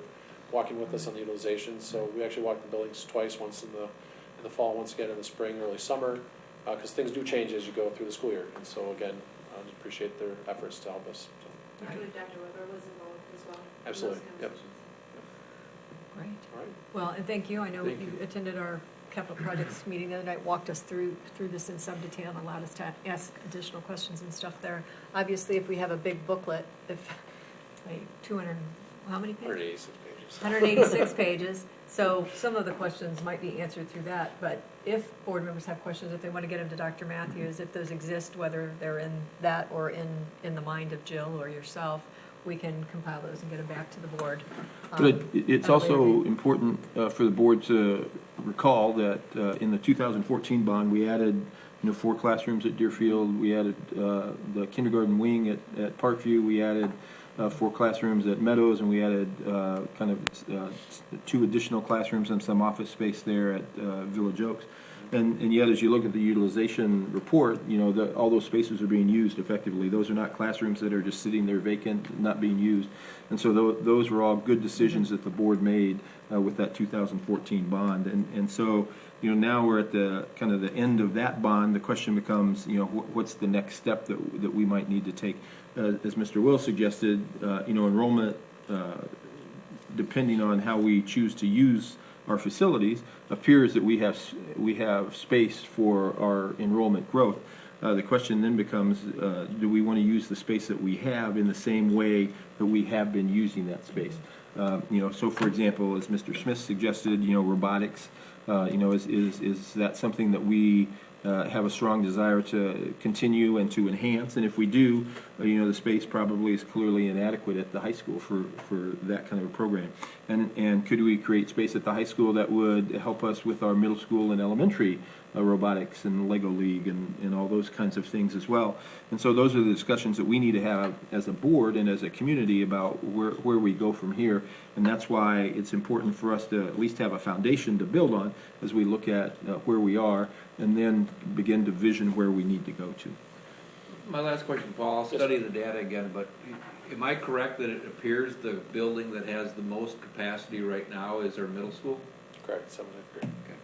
Speaker 2: walking with us on the utilization. So we actually walked the buildings twice, once in the fall, once again in the spring, early summer, because things do change as you go through the school year. And so again, I just appreciate their efforts to help us. So,
Speaker 5: I believe Dr. Weber was involved as well. in
Speaker 2: Absolutely,
Speaker 5: those
Speaker 2: yep.
Speaker 5: conversations.
Speaker 1: Great.
Speaker 2: all right.
Speaker 1: Well, and thank you. I know
Speaker 2: Thank
Speaker 1: you
Speaker 2: you.
Speaker 1: attended our capital projects meeting the other night, walked us through this in some detail, and allowed us to ask additional questions and stuff there. Obviously, if we have a big booklet, if like 200, how many pages? 186 pages. So some of the questions might be answered through that, but if board members have questions, if they want to get them to Dr. Matthews, if those exist, whether they're in that or in the mind of Jill or yourself, we can compile those and get them back to the board.
Speaker 6: But it's
Speaker 1: at a later
Speaker 6: also
Speaker 1: date.
Speaker 6: important for the board to recall that in the 2014 bond, we added 4 classrooms at Deerfield. We added the kindergarten wing at Parkview. We added 4 classrooms at Meadows, and we added 2 additional classrooms and some office space there at Village Oaks. And yet, as you look at the utilization report, all those spaces are being used effectively. Those are not classrooms that are just sitting there vacant, not being used. And so those were all good decisions that the board made with that 2014 bond. And so, now we're at the kind of the end of that bond. The question becomes, what's the next step that we might need to take? As Mr. Will suggested, enrollment, depending on how we choose to use our facilities, appears that we have space for our enrollment growth. The question then becomes, do we want to use the space that we have in the same way that we have been using that space? So for example, as Mr. Smith suggested, robotics, is that something that we have a strong desire to continue and to enhance? And if we do, the space probably is clearly inadequate at the high school for that kind of a program. And could we create space at the high school that would help us with our middle school and elementary robotics and Lego League and all those kinds of things as well? And so those are the discussions that we need to have as a board and as a community about where we go from here. And that's why it's important for us to at least have a foundation to build on as we look at where we are and then begin to vision where we need to go to.
Speaker 8: My last question, Paul, I'll study the data again, but am I correct that it appears the building that has the most capacity right now is our middle school?
Speaker 2: Correct, 7th grade.
Speaker 8: Okay.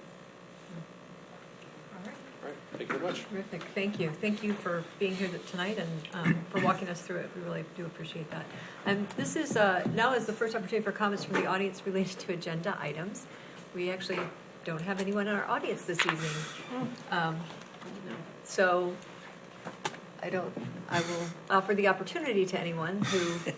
Speaker 1: All right.
Speaker 2: All right, thank you very much.
Speaker 1: Terrific, thank you. Thank you for being here tonight and for walking us through it. We really do appreciate that. And this is, now is the first opportunity for comments from the audience related to agenda items. We actually don't have anyone in our audience this evening. So I will offer the opportunity to anyone who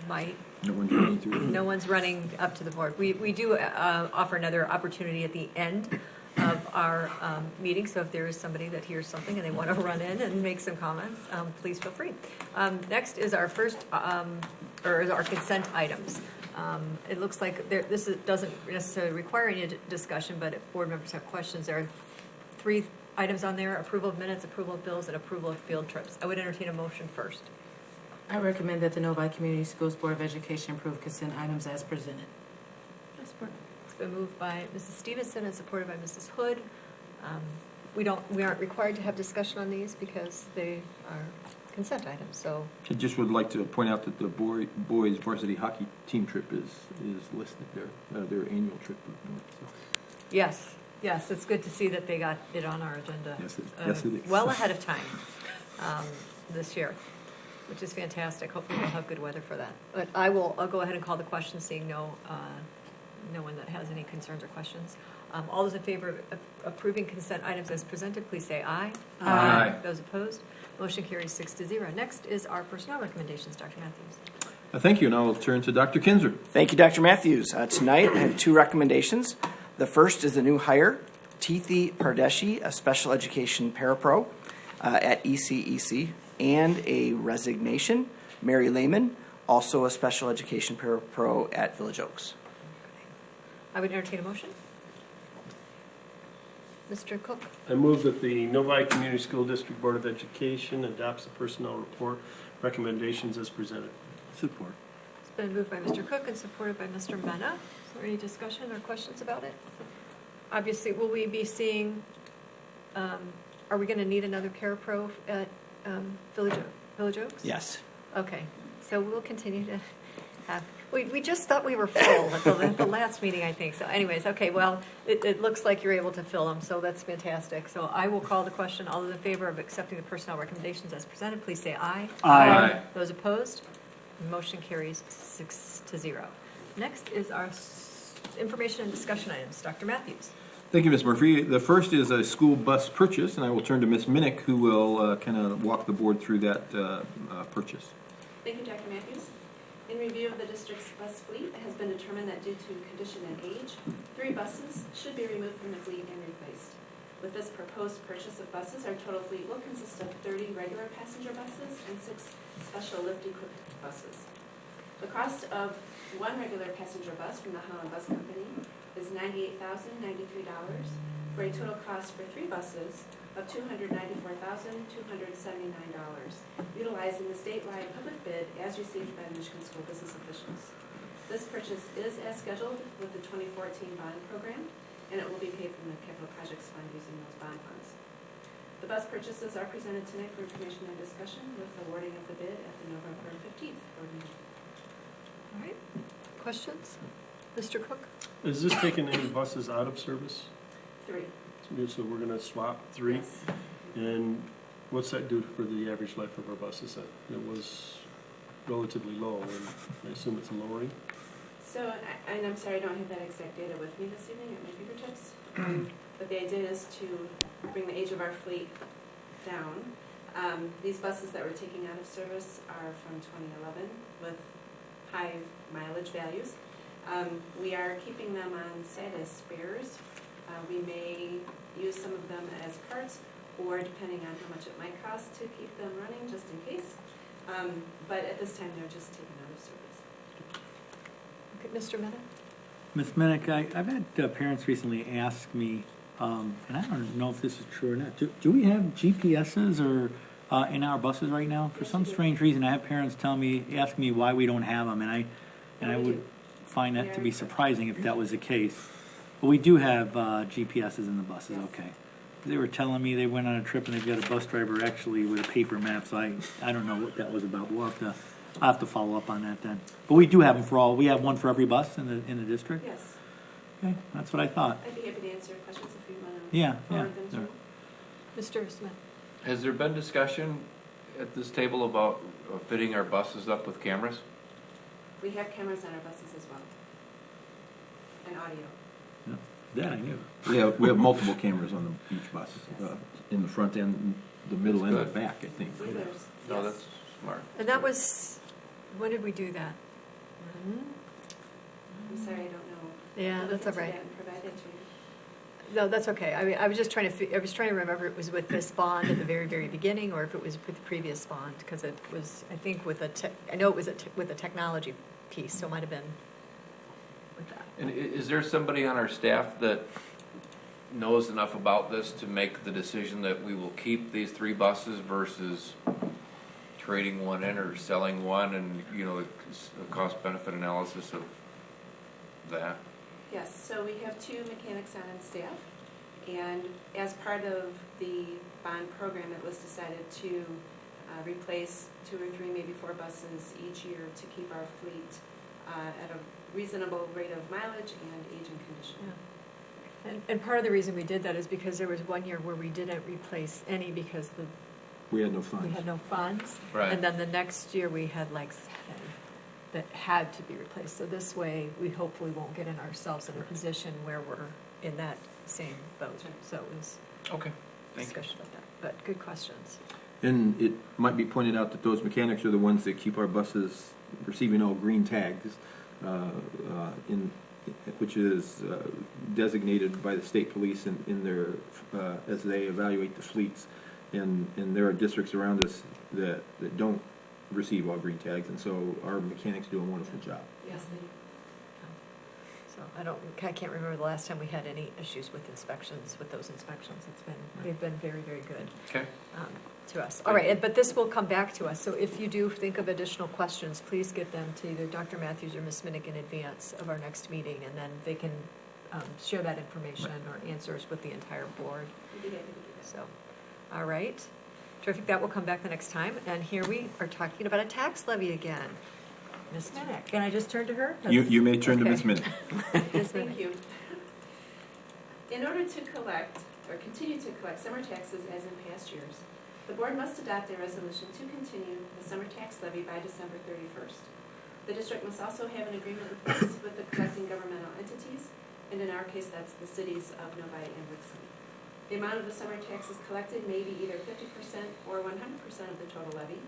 Speaker 1: might.
Speaker 6: No one's running through it.
Speaker 1: No one's running up to the board. We do offer another opportunity at the end of our meeting, so if there is somebody that hears something and they want to run in and make some comments, please feel free. Next is our first, or is our consent items. It looks like this doesn't necessarily require any discussion, but if board members have questions, there are 3 items on there: approval of minutes, approval of bills, and approval of field trips. I would entertain a motion first.
Speaker 4: I recommend that the Novi Community Schools Board of Education approve consent items as presented.
Speaker 1: It's been moved by Mrs. Stevenson and supported by Mrs. Hood. We aren't required to have discussion on these because they are consent items, so.
Speaker 6: I just would like to point out that the boys varsity hockey team trip is listed there, their annual trip. So.
Speaker 1: Yes, it's good to see that they got it on our agenda.
Speaker 6: Yes, it is.
Speaker 1: Well ahead of time this year, which is fantastic. Hopefully we'll have good weather for that. But I'll go ahead and call the question, seeing no one that has any concerns or questions. All those in favor of approving consent items as presented, please say aye.
Speaker 8: Aye.
Speaker 1: Those opposed, motion carries 6-0. Next is our personnel recommendations, Dr. Matthews.
Speaker 6: Thank you, and I will turn to Dr. Kinzer.
Speaker 9: Thank you, Dr. Matthews. Tonight I have 2 recommendations. The first is a new hire, Tithi Pardeshi, a special education parapro at ECEC, and a resignation, Mary Lehman, also a special education parapro at Village Oaks.
Speaker 1: I would entertain a motion. Mr. Cook.
Speaker 7: I move that the Novi Community School District Board of Education adopts the personnel report recommendations as presented.
Speaker 3: Support.
Speaker 1: It's been moved by Mr. Cook and supported by Mr. Mena. Is there any discussion or questions about it? Obviously, will we be seeing, are we going to need another parapro at Village Oaks?
Speaker 9: Yes.
Speaker 1: Okay, so we'll continue to have, we just thought we were full at the last meeting, I think. So anyways, okay, well, it looks like you're able to fill them, so that's fantastic. So I will call the question. All those in favor of accepting the personnel recommendations as presented, please say aye.
Speaker 8: Aye.
Speaker 1: Those opposed? Motion carries 6-0. Next is our information and discussion items. Dr. Matthews.
Speaker 6: Thank you, Ms. Murphy. The first is a school bus purchase, and I will turn to Ms. Minnick, who will kind of walk the board through that purchase.
Speaker 10: Thank you, Dr. Matthews. In review of the district's bus fleet, it has been determined that due to condition and age, 3 buses should be removed from the fleet and replaced. With this proposed purchase of buses, our total fleet will consist of 30 regular passenger buses and 6 special lift-equipped buses. The cost of 1 regular passenger bus from the Holland Bus Company is $98,093, for a total cost for 3 buses of $294,279, utilizing the statewide public bid as received by the Michigan School Business officials. This purchase is as scheduled with the 2014 bond program and it will be paid from the capital projects fund using those bond funds. The bus purchases are presented tonight for information and discussion with awarding of the bid at the November 15th board meeting.
Speaker 1: All right, questions? Mr. Cook?
Speaker 7: Is this taking any buses out of service?
Speaker 10: 3.
Speaker 7: So we're gonna swap 3?
Speaker 10: Yes.
Speaker 7: And what's that do for the average life of our buses? It was relatively low, and I assume it's lowering?
Speaker 10: So, and I'm sorry, I don't have that exact data with me this evening at my fingertips. But the idea is to bring the age of our fleet down. These buses that we're taking out of service are from 2011 with high mileage values. We are keeping them on set as spares. We may use some of them as parts, or depending on how much it might cost to keep them running, just in case. But at this time, they're just taken out of service.
Speaker 1: Okay, Mr. Minnick?
Speaker 3: Ms. Minnick, I've had parents recently ask me, and I don't know if this is true or not, do we have GPSs or in our buses right now? For some strange reason, I have parents ask me why we don't have them, and I would find that to be surprising if that was the case. But we do have GPSs in the buses, okay. They were telling me they went on a trip and they've got a bus driver actually with a paper map, so I don't know what that was about. I'll have to follow up on that then. But we do have them we have one for every bus in the district?
Speaker 10: Yes.
Speaker 3: Okay, that's what I thought.
Speaker 10: I'd be happy to answer questions if you want to
Speaker 3: Yeah.
Speaker 10: forward them through.
Speaker 1: Mr. Smith?
Speaker 8: Has there been discussion at this table about fitting our buses up with cameras?
Speaker 10: We have cameras on our buses as well, and audio.
Speaker 3: That I knew.
Speaker 6: We have multiple cameras on each bus, in the front end, the middle, and the
Speaker 8: Good.
Speaker 6: back, I think.
Speaker 10: There's-
Speaker 8: No,
Speaker 10: yes.
Speaker 8: that's smart.
Speaker 1: And that was, when did we do that?
Speaker 10: I'm sorry, I don't know.
Speaker 1: Yeah,
Speaker 10: I'll
Speaker 1: that's
Speaker 10: look
Speaker 1: all
Speaker 10: into
Speaker 1: right.
Speaker 10: that and provide it to you.
Speaker 1: No, that's okay. I mean, I was just trying to remember if it was with this bond at the very, very beginning, or if it was with the previous bond, because it was, I think, with I know it was with the technology piece, so it might have been with that.
Speaker 8: And is there somebody on our staff that knows enough about this to make the decision that we will keep these 3 buses versus trading one in or selling one, and, a cost-benefit analysis of that?
Speaker 10: Yes, so we have 2 mechanics on staff, and as part of the bond program, it was decided to replace 2 or 3, maybe 4 buses each year to keep our fleet at a reasonable rate of mileage and age and condition.
Speaker 1: Yeah. And part of the reason we did that is because there was one year where we didn't replace any because
Speaker 6: We had no funds.
Speaker 1: we had no funds.
Speaker 8: Right.
Speaker 1: And then the next year, we had like 7 that had to be replaced. So this way, we hopefully won't get in ourselves in a position where we're in that same boat. So it was
Speaker 8: Okay, thank you.
Speaker 1: discussion about that. But good questions.
Speaker 6: And it might be pointed out that those mechanics are the ones that keep our buses receiving all green tags, which is designated by the state police in their as they evaluate the fleets. And there are districts around us that don't receive all green tags, and so our mechanics do a wonderful job.
Speaker 10: Yes, they
Speaker 1: So I can't remember the last time we had any issues with inspections, with those inspections. They've been very, very good.
Speaker 8: Okay.
Speaker 1: To us. All right, but this will come back to us. So if you do think of additional questions, please get them to either Dr. Matthews or Ms. Minnick in advance of our next meeting, and then they can share that information or answers with the entire board.
Speaker 10: would be happy to do that.
Speaker 1: So, all right. Terrific. That will come back the next time. And here we are talking about a tax levy again. Ms. Minnick. Can I just turn to her?
Speaker 6: You may turn to
Speaker 1: Okay.
Speaker 6: Ms. Minnick.
Speaker 1: Ms.
Speaker 10: Thank
Speaker 1: Minnick.
Speaker 10: you. In order to collect, or continue to collect summer taxes as in past years, the board must adopt a resolution to continue the summer tax levy by December 31st. The district must also have an agreement in place with the collecting governmental entities, and in our case, that's the cities of Novi and Wixom. The amount of the summer taxes collected may be either 50% or 100% of the total levy.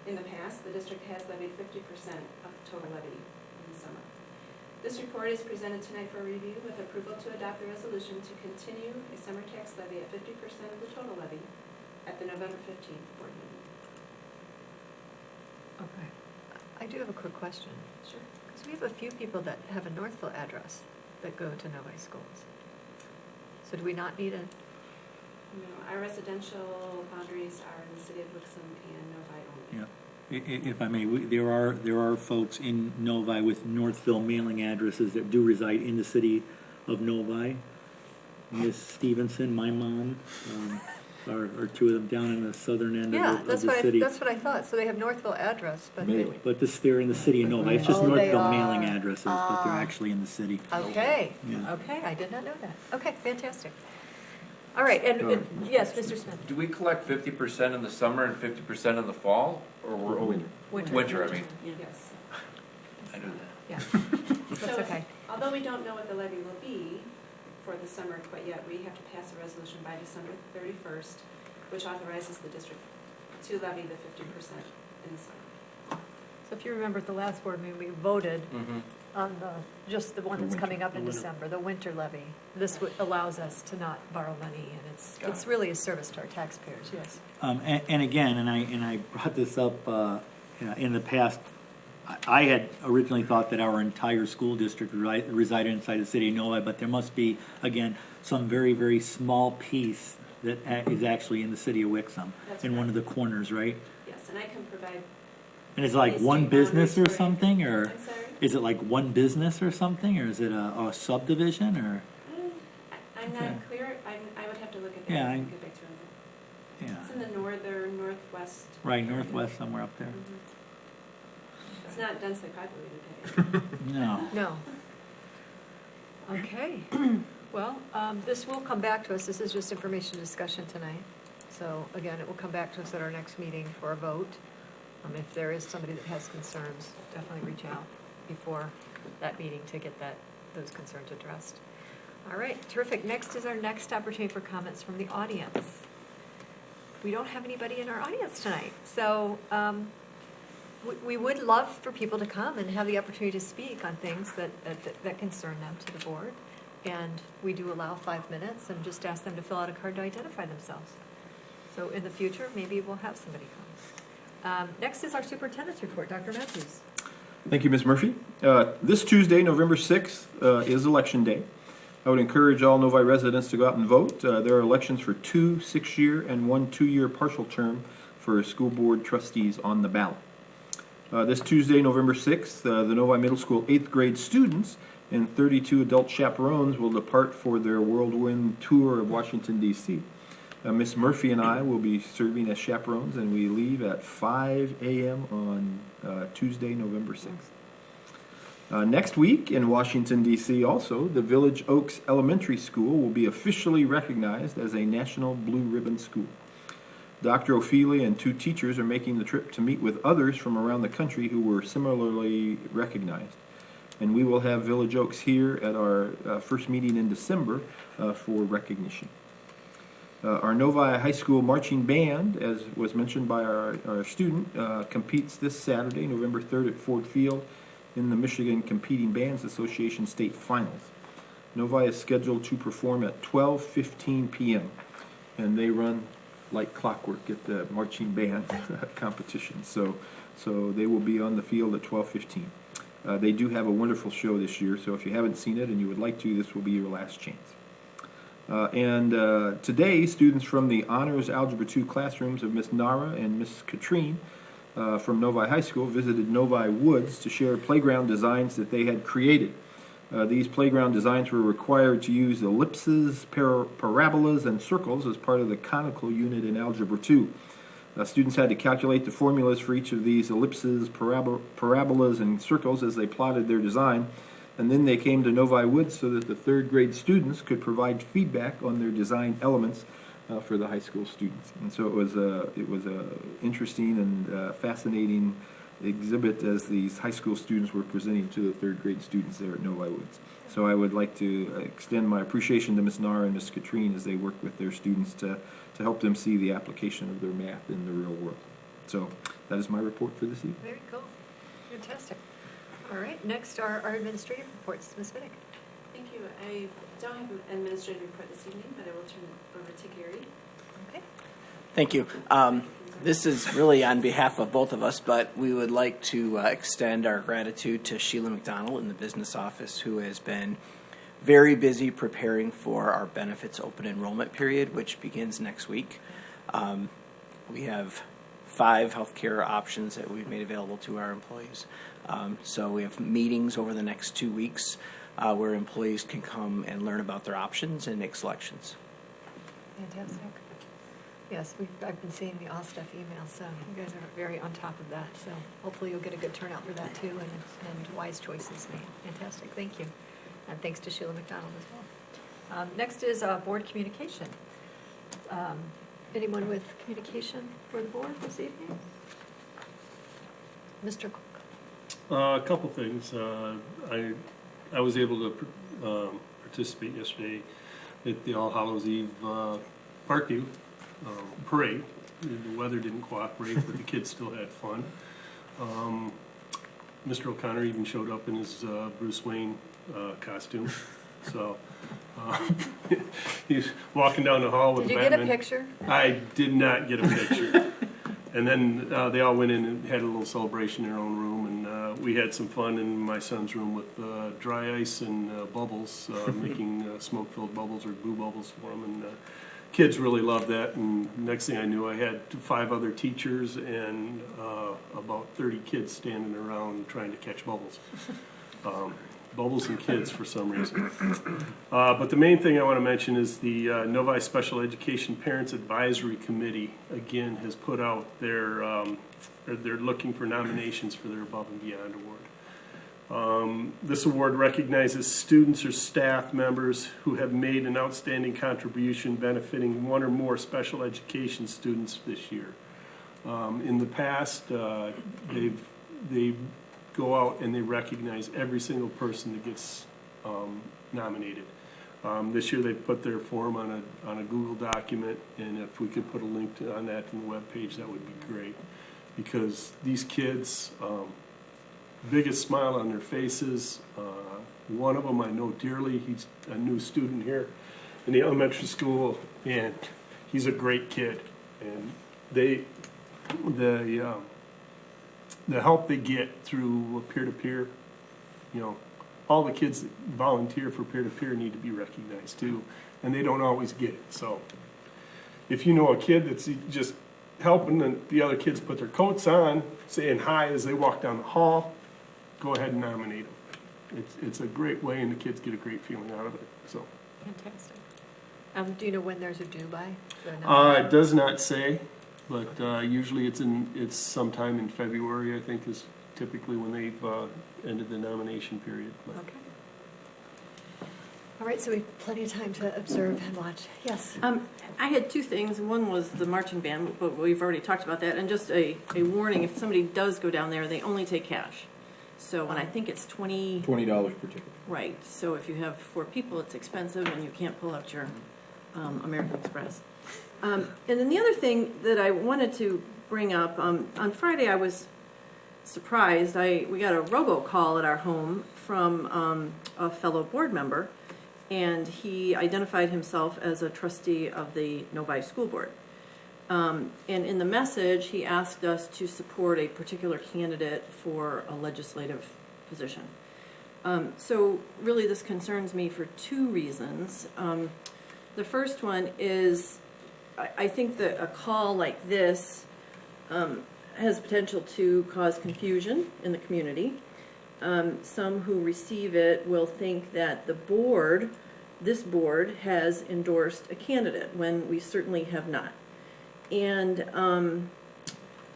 Speaker 10: In the past, the district has levied 50% of the total levy in the summer. This report is presented tonight for review with approval to adopt the resolution to continue a summer tax levy at 50% of the total levy at the November 15th board meeting.
Speaker 1: Okay. I do have a quick question.
Speaker 10: Sure.
Speaker 1: Because we have a few people that have a Northville address that go to Novi schools. So do we not need a,
Speaker 10: No, our residential boundaries are in the city of Wixom and Novi only.
Speaker 3: Yeah. If I may, there are folks in Novi with Northville mailing addresses that do reside in the city of Novi. Miss Stevenson, my mom, are two of them down in the southern end
Speaker 1: Yeah,
Speaker 3: of
Speaker 1: that's
Speaker 3: the
Speaker 1: what
Speaker 3: city.
Speaker 1: that's what I thought. So they have Northville address, but they,
Speaker 3: But they're in the city of Novi. It's just
Speaker 1: Oh, they
Speaker 3: Northville mailing
Speaker 1: are.
Speaker 3: addresses, but they're actually in the city.
Speaker 1: okay,
Speaker 3: Yeah.
Speaker 1: okay, I did not know that. Okay, fantastic. All right, and yes, Mr. Smith.
Speaker 11: Do we collect 50% in the summer and 50% in the fall, or we're
Speaker 1: Winter.
Speaker 11: I mean,
Speaker 10: Yes.
Speaker 11: I knew that.
Speaker 1: Yeah, that's
Speaker 10: So,
Speaker 1: okay.
Speaker 10: although we don't know what the levy will be for the summer quite yet, we have to pass a resolution by December 31st, which authorizes the district to levy the 50% in the summer.
Speaker 1: So if you remember at the last board meeting, we voted on just the one that's coming up in December, the winter levy. This allows us to not borrow money, and it's really a service to our taxpayers, yes.
Speaker 3: And again, and I brought this up in the past. I had originally thought that our entire school district resided inside the city of Novi, but there must be, again, some very, very small piece that is actually in the city of Wixom,
Speaker 10: That's
Speaker 3: in one
Speaker 10: correct.
Speaker 3: of the corners, right?
Speaker 10: Yes, and I can provide,
Speaker 3: And it's like
Speaker 10: Any
Speaker 3: one
Speaker 10: state
Speaker 3: business or
Speaker 10: boundaries for-
Speaker 3: something, or
Speaker 10: I'm sorry?
Speaker 3: is it like one business or something, or is it a subdivision, or?
Speaker 10: I'm
Speaker 3: Okay.
Speaker 10: not clear, I would have to look at that
Speaker 3: Yeah,
Speaker 10: and get back to you.
Speaker 3: Yeah,
Speaker 10: It's in the northwest.
Speaker 3: right, northwest, somewhere up there.
Speaker 10: Mhm. It's not densely populated.
Speaker 3: No.
Speaker 1: No. Okay, well, this will come back to us. This is just information discussion tonight. So again, it will come back to us at our next meeting for a vote. If there is somebody that has concerns, definitely reach out before that meeting to get those concerns addressed. All right, terrific. Next is our next opportunity for comments from the audience. We don't have anybody in our audience tonight, so we would love for people to come and have the opportunity to speak on things that concern them to the board. And we do allow 5 minutes and just ask them to fill out a card to identify themselves. So in the future, maybe we'll have somebody come. Next is our superintendent's report. Dr. Matthews.
Speaker 6: Thank you, Ms. Murphy. This Tuesday, November 6th, is Election Day. I would encourage all Novi residents to go out and vote. There are elections for 2 6-year and 1 2-year partial term for school board trustees on the ballot. This Tuesday, November 6th, the Novi Middle School 8th grade students and 32 adult chaperones will depart for their whirlwind tour of Washington, D.C. Miss Murphy and I will be serving as chaperones, and we leave at 5 a.m. on Tuesday, November 6th. Next week in Washington, D.C. also, the Village Oaks Elementary School will be officially recognized as a National Blue Ribbon School. Dr. Ophelia and 2 teachers are making the trip to meet with others from around the country who were similarly recognized. And we will have Village Oaks here at our first meeting in December for recognition. Our Novi High School marching band, as was mentioned by our student, competes this Saturday, November 3rd at Ford Field in the Michigan Competing Bands Association State Finals. Novi is scheduled to perform at 12:15 p.m. and they run like clockwork at the marching band competition. So they will be on the field at 12:15. They do have a wonderful show this year, so if you haven't seen it and you would like to, this will be your last chance. Today, students from the Honors Algebra 2 classrooms of Miss Nara and Miss Katrine from Novi High School visited Novi Woods to share playground designs that they had created. These playground designs were required to use ellipses, parabolas, and circles as part of the conical unit in Algebra 2. Students had to calculate the formulas for each of these ellipses, parabolas, and circles as they plotted their design. And then they came to Novi Woods so that the 3rd grade students could provide feedback on their design elements for the high school students. And so it was a interesting and fascinating exhibit as these high school students were presenting to the 3rd grade students there at Novi Woods. So I would like to extend my appreciation to Ms. Nara and Ms. Katrine as they work with their students to help them see the application of their math in the real world. So that is my report for this evening.
Speaker 1: Very cool. Fantastic. All right, next are our administrative reports. Ms. Minnick.
Speaker 10: Thank you. I don't have an administrative report this evening, but I will turn it over to Gary.
Speaker 1: Okay.
Speaker 9: Thank you. This is really on behalf of both of us, but we would like to extend our gratitude to Sheila McDonald in the business office, who has been very busy preparing for our benefits open enrollment period, which begins next week. We have 5 healthcare options that we've made available to our employees. So we have meetings over the next 2 weeks where employees can come and learn about their options and make selections.
Speaker 1: Fantastic. Yes, I've been seeing the all stuff emails, so you guys are very on top of that. So hopefully you'll get a good turnout for that too, and wise choices made. Fantastic, thank you. And thanks to Sheila McDonald as well. Next is board communication. Anyone with communication for the board this evening? Mr. Cook.
Speaker 7: A couple things. I was able to participate yesterday at the All Hallows Eve Parkview parade. The weather didn't cooperate, but the kids still had fun. Mr. O'Connor even showed up in his Bruce Wayne costume. So he's walking down the hall with
Speaker 1: Did you
Speaker 7: Batman.
Speaker 1: get a picture?
Speaker 7: I did not get a picture. And then they all went in and had a little celebration in their own room, and we had some fun in my son's room with dry ice and bubbles, making smoke-filled bubbles or glue bubbles for them, and kids really loved that. And next thing I knew, I had 5 other teachers and about 30 kids standing around trying to catch bubbles. Bubbles and kids for some reason. But the main thing I want to mention is the Novi Special Education Parents Advisory Committee, again, has put out they're looking for nominations for their Above and Beyond Award. This award recognizes students or staff members who have made an outstanding contribution benefiting one or more special education students this year. In the past, they go out and they recognize every single person that gets nominated. This year they've put their form on a Google document, and if we could put a link on that in the webpage, that would be great. Because these kids, biggest smile on their faces. One of them I know dearly. He's a new student here in the elementary school, and he's a great kid. And the help they get through peer-to-peer, all the kids that volunteer for peer-to-peer need to be recognized too, and they don't always get it. So if you know a kid that's just helping the other kids put their coats on, saying hi as they walk down the hall, go ahead and nominate them. It's a great way, and the kids get a great feeling out of it. So
Speaker 1: Fantastic. Do you know when there's a due by?
Speaker 7: it does not say. But usually it's sometime in February, I think, is typically when they've ended the nomination period. But.
Speaker 1: Okay. All right, so we have plenty of time to observe and watch. Yes.
Speaker 4: I had 2 things. One was the marching band, but we've already talked about that. And just a warning, if somebody does go down there, they only take cash. So, and I think it's $20
Speaker 6: per ticket.
Speaker 4: Right. So if you have 4 people, it's expensive, and you can't pull out your American Express. And then the other thing that I wanted to bring up, on Friday I was surprised. We got a robocall at our home from a fellow board member, and he identified himself as a trustee of the Novi School Board. And in the message, he asked us to support a particular candidate for a legislative position. So really this concerns me for 2 reasons. The first one is I think that a call like this has potential to cause confusion in the community. Some who receive it will think that this board has endorsed a candidate when we certainly have not. And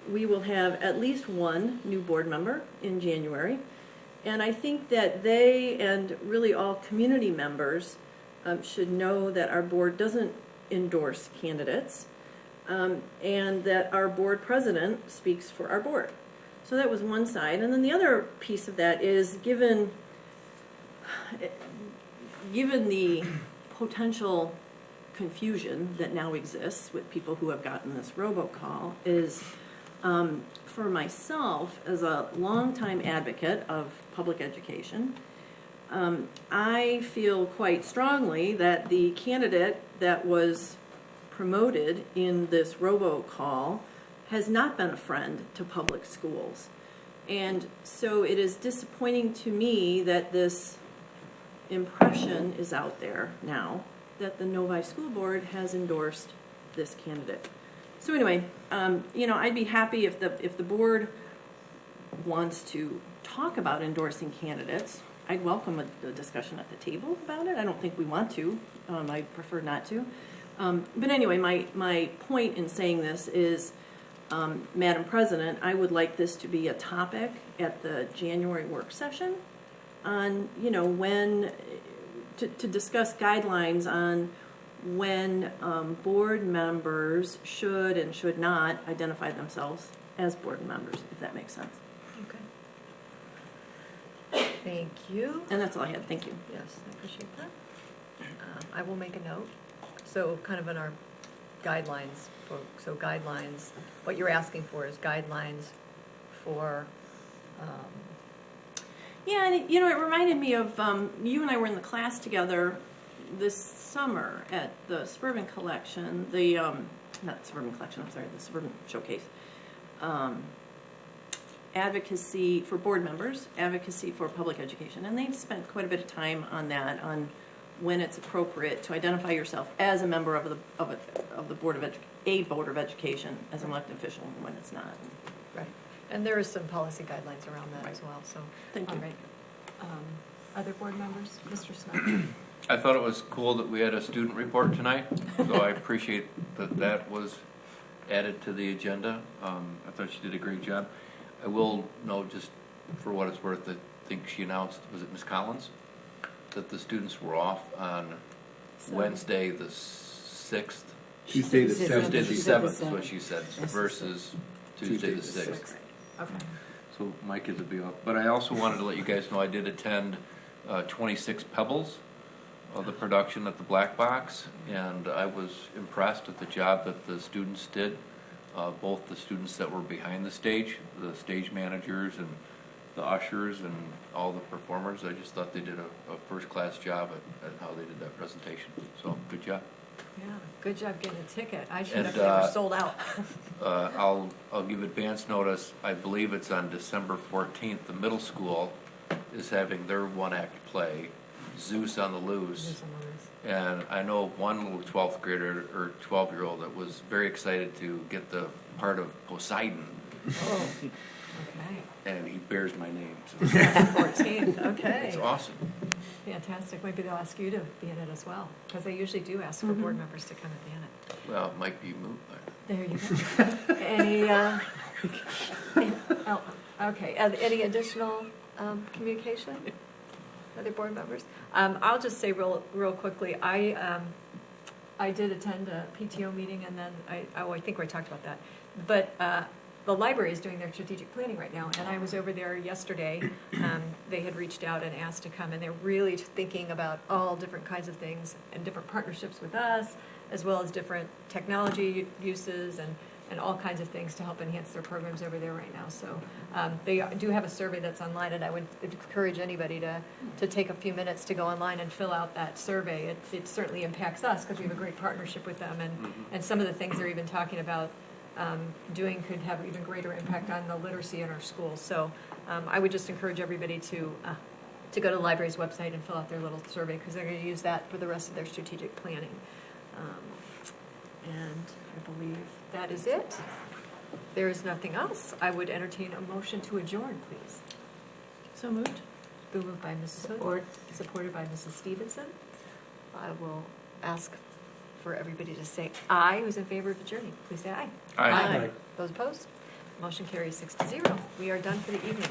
Speaker 4: we will have at least 1 new board member in January. And I think that they and really all community members should know that our board doesn't endorse candidates, and that our board president speaks for our board. So that was one side. And then the other piece of that is given the potential confusion that now exists with people who have gotten this robocall is, for myself, as a longtime advocate of public education, I feel quite strongly that the candidate that was promoted in this robocall has not been a friend to public schools. And so it is disappointing to me that this impression is out there now that the Novi School Board has endorsed this candidate. So anyway, I'd be happy if the board wants to talk about endorsing candidates. I'd welcome a discussion at the table about it. I don't think we want to. I prefer not to. But anyway, my point in saying this is, Madam President, I would like this to be a topic at the January work session on, when, to discuss guidelines on when board members should and should not identify themselves as board members, if that makes sense.
Speaker 1: Okay. Thank you.
Speaker 4: And that's all I had. Thank you.
Speaker 1: Yes, I appreciate that. I will make a note. So kind of in our guidelines, guidelines, what you're asking for is guidelines for,
Speaker 4: Yeah, and it reminded me of, you and I were in the class together this summer at the Suburban Collection, not Suburban Collection, I'm sorry, the Suburban Showcase. Advocacy for board members, advocacy for public education, and they spent quite a bit of time on that, on when it's appropriate to identify yourself as a member of the board of education as an elected official, and when it's not.
Speaker 1: right. And there is some policy guidelines around that as well, so.
Speaker 4: Thank you.
Speaker 1: All right. Other board members? Mr. Smith?
Speaker 11: I thought it was cool that we had a student report tonight, so I appreciate that was added to the agenda. I thought she did a great job. I will note, just for what it's worth, I think she announced, was it Ms. Collins? That the students were off on Wednesday the 6th.
Speaker 6: Tuesday the
Speaker 11: Tuesday the
Speaker 6: 7th.
Speaker 11: 7th is what she said, versus Tuesday the 6th.
Speaker 1: Okay.
Speaker 11: So my kids will be off. But I also wanted to let you guys know I did attend 26 Pebbles, the production at the Black Box, and I was impressed at the job that the students did. Both the students that were behind the stage managers and the ushers and all the performers. I just thought they did a first-class job at how they did that presentation. So good job.
Speaker 1: Yeah, good job getting a ticket. I should have
Speaker 11: And,
Speaker 1: never sold out.
Speaker 11: I'll give advance notice. I believe it's on December 14th. The middle school is having their one-act play, Zeus on the Loose. And I know of one little 12th grader or 12-year-old that was very excited to get the part of Poseidon,
Speaker 1: Oh, okay.
Speaker 11: and he bears my name. So
Speaker 1: 14th, okay.
Speaker 11: it's awesome.
Speaker 1: Fantastic. Maybe they'll ask you to be in it as well, because they usually do ask for board members to come and be in it.
Speaker 11: Well, it might be moot, but
Speaker 1: There you go. Any additional communication? Other board members? I'll just say real quickly, I did attend a PTO meeting, and then I think we talked about that. But the library is doing their strategic planning right now, and I was over there yesterday. They had reached out and asked to come, and they're really thinking about all different kinds of things and different partnerships with us, as well as different technology uses and all kinds of things to help enhance their programs over there right now. So they do have a survey that's online, and I would encourage anybody to take a few minutes to go online and fill out that survey. It certainly impacts us because we have a great partnership with them, and some of the things they're even talking about doing could have even greater impact on the literacy in our schools. So I would just encourage everybody to go to the library's website and fill out their little survey, because they're going to use that for the rest of their strategic planning. And I believe that is it. There is nothing else. I would entertain a motion to adjourn, please.
Speaker 4: So moved.
Speaker 1: Been moved by Mrs. Hood, supported by Mrs. Stevenson. I will ask for everybody to say aye. Who's in favor of adjourning? Please say aye.
Speaker 11: Aye.
Speaker 1: Those opposed? Motion carries 6-0. We are done for the evening.